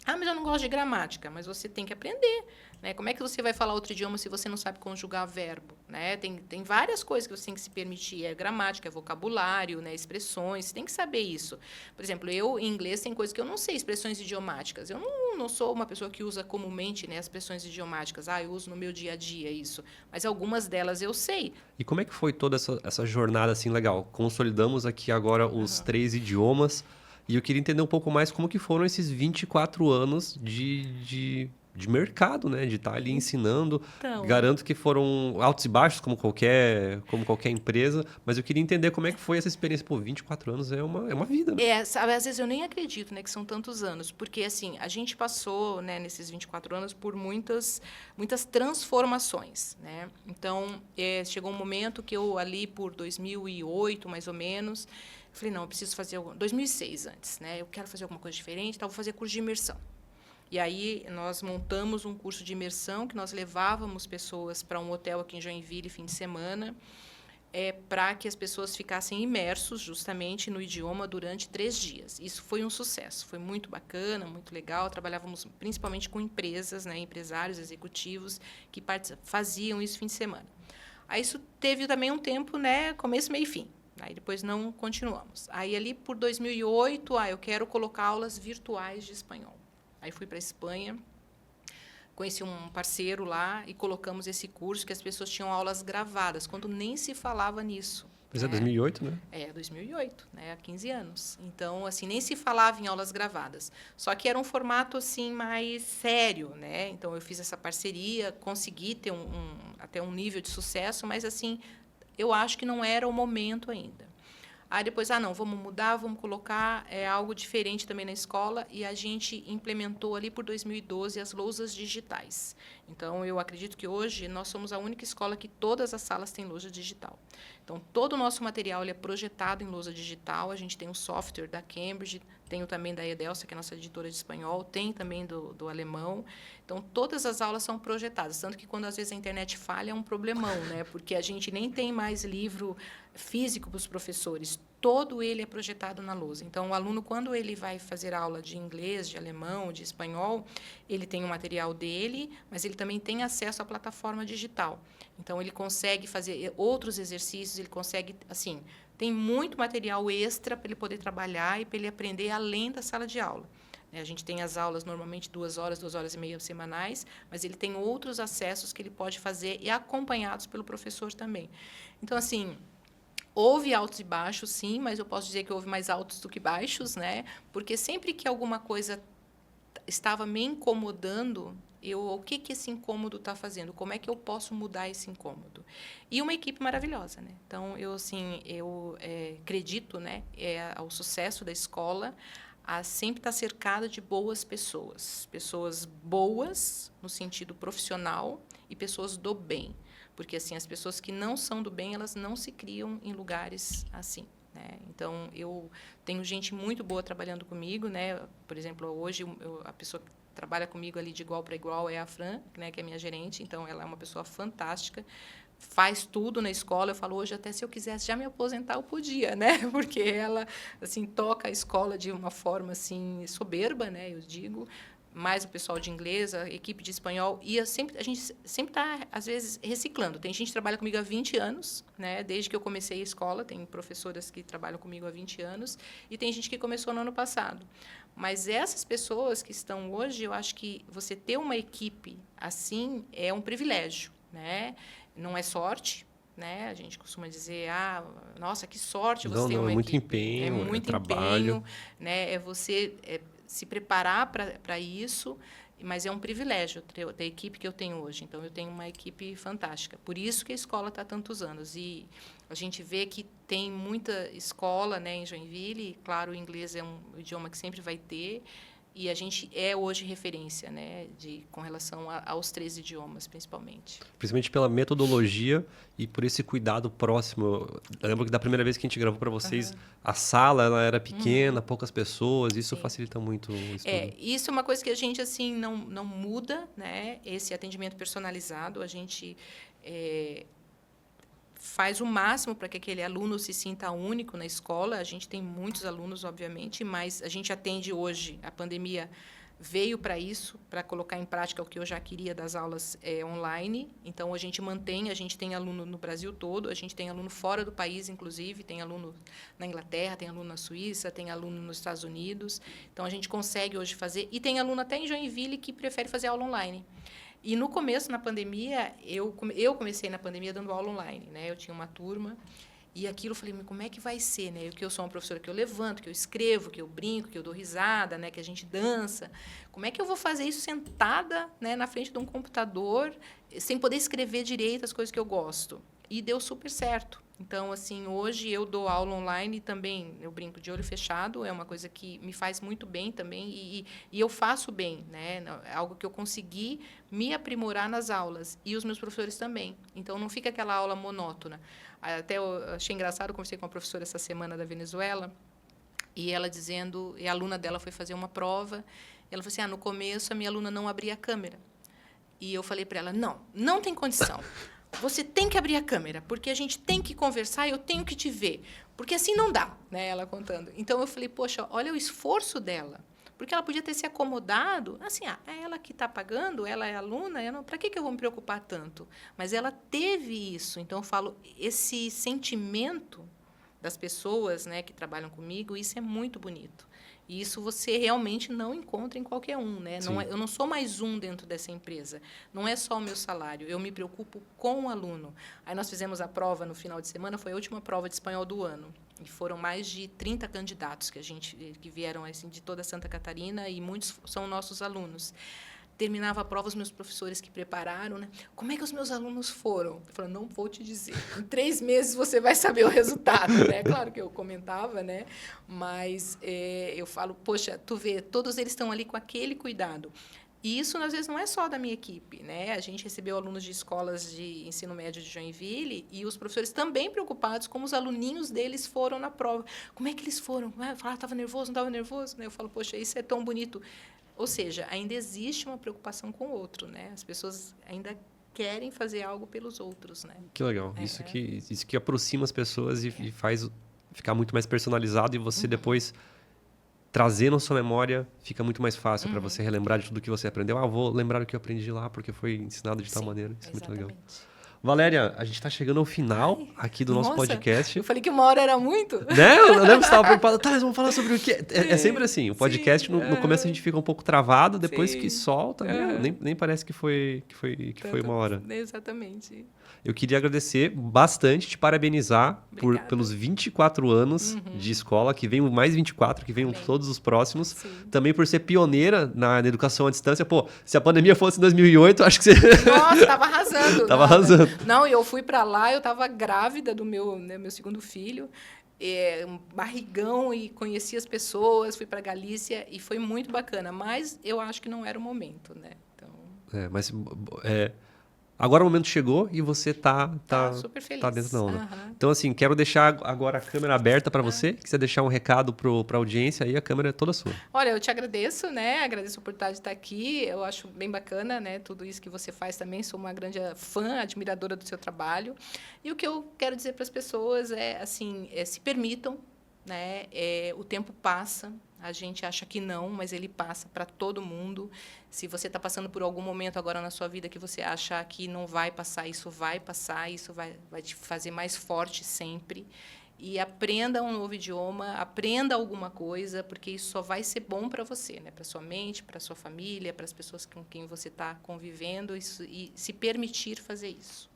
Ah, mas eu não gosto de gramática, mas você tem que aprender, né? Como é que você vai falar outro idioma se você não sabe conjugar verbo, né? Tem várias coisas que você tem que se permitir, gramática, vocabulário, né? Expressões, você tem que saber isso. Por exemplo, eu, em inglês, tem coisas que eu não sei, expressões idiomáticas. Eu não sou uma pessoa que usa comumente, né, as expressões idiomáticas. Ah, eu uso no meu dia a dia isso. Mas algumas delas eu sei. E como é que foi toda essa jornada assim legal? Consolidamos aqui agora os 3 idiomas. E eu queria entender um pouco mais como que foram esses 24 anos de mercado, né? De estar ali ensinando. Então, Garanto que foram altos e baixos, como qualquer empresa. Mas eu queria entender como é que foi essa experiência. Pô, 24 anos é uma vida, né? sabe, às vezes eu nem acredito, né, que são tantos anos. Porque, assim, a gente passou, né, nesses 24 anos por muitas transformações, né? Então, chegou um momento que eu, ali por 2008, mais ou menos... Falei, não, eu preciso fazer... 2006 antes, né? Eu quero fazer alguma coisa diferente, então vou fazer curso de imersão. E aí, nós montamos um curso de imersão que nós levávamos pessoas para um hotel aqui em Joinville, fim de semana, para que as pessoas ficassem imersos, justamente, no idioma durante 3 dias. Isso foi um sucesso, foi muito bacana, muito legal. Trabalhávamos principalmente com empresas, né? Empresários, executivos, que faziam isso fim de semana. Aí, isso teve também um tempo, né? Começo, meio e fim. Aí depois não continuamos. Aí ali por 2008, eu quero colocar aulas virtuais de espanhol. Aí fui para a Espanha, conheci um parceiro lá e colocamos esse curso que as pessoas tinham aulas gravadas, quando nem se falava nisso. Pois é, 2008, né? 2008, né? Há 15 anos. Então, assim, nem se falava em aulas gravadas. Só que era um formato, assim, mais sério, né? Então, eu fiz essa parceria, consegui ter até um nível de sucesso, mas, assim... eu acho que não era o momento ainda. Aí depois, não, vamos mudar, vamos colocar algo diferente também na escola, e a gente implementou ali por 2012 as lousas digitais. Então, eu acredito que hoje nós somos a única escola que todas as salas têm lousa digital. Então, todo o nosso material ele é projetado em lousa digital, a gente tem um software da Cambridge, tenho também da Edelsa, que é a nossa editora de espanhol, tem também do alemão. Então, todas as aulas são projetadas, tanto que quando às vezes a internet falha é um problemão, né? Porque a gente nem tem mais livro físico para os professores, todo ele é projetado na lousa. Então, o aluno, quando ele vai fazer aula de inglês, de alemão, de espanhol, ele tem o material dele, mas ele também tem acesso à plataforma digital. Então, ele consegue fazer outros exercícios, ele consegue, assim, tem muito material extra para ele poder trabalhar e para ele aprender além da sala de aula. A gente tem as aulas normalmente 2 horas, 2 horas e meia semanais, mas ele tem outros acessos que ele pode fazer e acompanhados pelo professor também. Então, assim, houve altos e baixos, sim, mas eu posso dizer que houve mais altos do que baixos, né? Porque sempre que alguma coisa estava me incomodando, o que esse incômodo está fazendo? Como é que eu posso mudar esse incômodo? E uma equipe maravilhosa, né? Então, eu acredito, né, ao sucesso da escola, a sempre estar cercada de boas pessoas. Pessoas boas, no sentido profissional, e pessoas do bem. Porque, assim, as pessoas que não são do bem, elas não se criam em lugares assim, né? Então, eu tenho gente muito boa trabalhando comigo, né? Por exemplo, hoje, a pessoa que trabalha comigo ali de igual para igual é a Fran, né, que é minha gerente. Então, ela é uma pessoa fantástica, faz tudo na escola. Eu falo, hoje, até se eu quisesse já me aposentar, eu podia, né? Porque ela, assim, toca a escola de uma forma, assim, soberba, né? Eu digo. Mais o pessoal de inglês, a equipe de espanhol, e a gente sempre está, às vezes, reciclando. Tem gente que trabalha comigo há 20 anos, né? Desde que eu comecei a escola, tem professoras que trabalham comigo há 20 anos, e tem gente que começou no ano passado. Mas essas pessoas que estão hoje, eu acho que você ter uma equipe assim é um privilégio, né? Não é sorte, né? A gente costuma dizer, nossa, que sorte você ter uma muito equipe. Empenho, muito trabalho. empenho, né? É você se preparar para isso mas é um privilégio ter a equipe que eu tenho hoje. Então, eu tenho uma equipe fantástica. Por isso que a escola está há tantos anos. E a gente vê que tem muita escola, né, em Joinville. E, claro, o inglês é um idioma que sempre vai ter. E a gente é hoje referência, né, com relação aos 3 idiomas, principalmente. Principalmente pela metodologia e por esse cuidado próximo. Eu lembro que da primeira vez que a gente gravou para vocês, a sala ela era pequena, poucas pessoas, isso facilita muito o estudo. Isso é uma coisa que a gente assim não muda, né? Esse atendimento personalizado, a gente faz o máximo para que aquele aluno se sinta único na escola. A gente tem muitos alunos, obviamente, mas a gente atende hoje. A pandemia veio para isso, para colocar em prática o que eu já queria das aulas online. Então, a gente tem aluno no Brasil todo, a gente tem aluno fora do país, inclusive, tem aluno na Inglaterra, tem aluno na Suíça, tem aluno nos Estados Unidos. Então, a gente consegue hoje fazer, e tem aluno até em Joinville que prefere fazer aula online. E, no começo, na pandemia, eu comecei na pandemia dando aula online, né? Eu tinha uma turma, e aquilo eu falei, mas como é que vai ser, né? Eu sou uma professora que eu levanto, que eu escrevo, que eu brinco, que eu dou risada, né? Que a gente dança. Como é que eu vou fazer isso sentada, né, na frente de um computador, sem poder escrever direito as coisas que eu gosto? E deu super certo. Então, assim, hoje eu dou aula online e também eu brinco de olho fechado, é uma coisa que me faz muito bem também e eu faço bem, né? É algo que eu consegui me aprimorar nas aulas e os meus professores também. Então, não fica aquela aula monótona. Até eu achei engraçado, conversei com uma professora essa semana da Venezuela e ela dizendo, e a aluna dela foi fazer uma prova, ela falou assim, no começo a minha aluna não abria a câmera. E eu falei para ela, não tem condição. Você tem que abrir a câmera, porque a gente tem que conversar e eu tenho que te ver. Porque assim não dá, né? Ela contando. Então, eu falei, poxa, olha o esforço dela. Porque ela podia ter se acomodado. Assim, é ela que está pagando, ela é aluna, para que eu vou me preocupar tanto? Mas ela teve isso. Então, eu falo, esse sentimento das pessoas, né, que trabalham comigo, isso é muito bonito. E isso você realmente não encontra em qualquer um, né? Eu não sou mais um dentro dessa empresa. Não é só o meu salário. Eu me preocupo com o aluno. Aí nós fizemos a prova no final de semana, foi a última prova de espanhol do ano. E foram mais de 30 candidatos que vieram assim, de toda Santa Catarina e muitos são nossos alunos. Terminava a prova, os meus professores que prepararam, né? Como é que os meus alunos foram? Eu falei, não vou te dizer. Em 3 meses você vai saber o resultado, né? Claro que eu comentava, né? Mas eu falo, poxa, tu vê, todos eles estão ali com aquele cuidado. E isso, às vezes, não é só da minha equipe, né? A gente recebeu alunos de escolas de ensino médio de Joinville e os professores também preocupados como os aluninhos deles foram na prova. Como é que eles foram? Estava nervoso, não estava nervoso? Eu falo, poxa, isso é tão bonito. Ou seja, ainda existe uma preocupação com o outro, né? As pessoas ainda querem fazer algo pelos outros, né? Que legal. Isso que aproxima as pessoas e faz ficar muito mais personalizado e você depois trazer na sua memória fica muito mais fácil para você relembrar de tudo que você aprendeu. Vou lembrar o que eu aprendi lá porque foi ensinado de tal maneira. Isso é muito legal. Valéria, a gente está chegando ao final aqui do nosso podcast. Eu falei que 1 hora era muito. Né? Eu lembro que você estava preocupado. Tá, mas vamos falar sobre o quê? É sempre assim. O podcast, no começo, a gente fica um pouco travado. Depois que solta, nem parece que foi 1 hora. Exatamente. Eu queria agradecer bastante, te parabenizar pelos 24 anos de escola, que venham mais 24, que venham todos os próximos. Sim. Também por ser pioneira na educação à distância. Pô, se a pandemia fosse em 2008, acho que você... Nossa, tava arrasando. Tava arrasando. Não, eu fui para lá, eu estava grávida do meu segundo filho, um barrigão, e conheci as pessoas, fui para Galícia e foi muito bacana. Mas eu acho que não era o momento, né? Agora o momento chegou e você tá super feliz. Tá dentro da onda. Então, assim, quero deixar agora a câmera aberta para você. Se quiser deixar um recado para a audiência, aí a câmera é toda sua. Olha, eu te agradeço, né? Agradeço a oportunidade de estar aqui. Eu acho bem bacana, né? Tudo isso que você faz também. Sou uma grande fã, admiradora do seu trabalho. E o que eu quero dizer para as pessoas é, assim, se permitam, né? O tempo passa. A gente acha que não, mas ele passa para todo mundo. Se você está passando por algum momento agora na sua vida que você acha que não vai passar, isso vai te fazer mais forte sempre. E aprenda um novo idioma, aprenda alguma coisa, porque isso só vai ser bom para você, né? Para sua mente, para sua família, para as pessoas com quem você está convivendo, e se permitir fazer isso.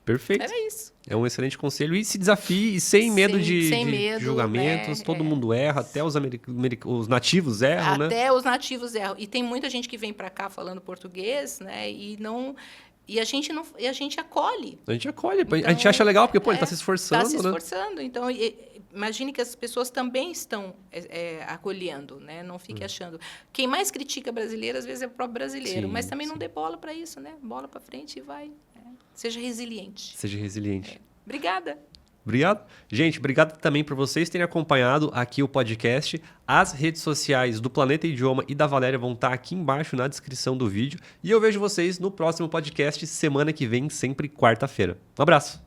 Perfeito. Era isso. É um excelente conselho. E se desafie e sem medo de julgamentos. Né? Todo mundo erra, até os nativos erram, né? Até os nativos erram. E tem muita gente que vem para cá falando português, né? E a gente acolhe. A gente acolhe. Então, a gente acha legal, porque, pô, ele tá se esforçando, né? Está se né? esforçando. Então, imagine que as pessoas também estão acolhendo, né? Não fique achando. Quem mais critica brasileiro, às vezes, é o próprio brasileiro. Sim, mas também sim. não dê bola para isso, né? Bola para frente e vai. Seja resiliente. Seja resiliente. Obrigada. Obrigado. Gente, obrigado também por vocês terem acompanhado aqui o podcast. As redes sociais do Planeta Idioma e da Valéria vão estar aqui embaixo na descrição do vídeo. E eu vejo vocês no próximo podcast, semana que vem, sempre quarta-feira. Um abraço.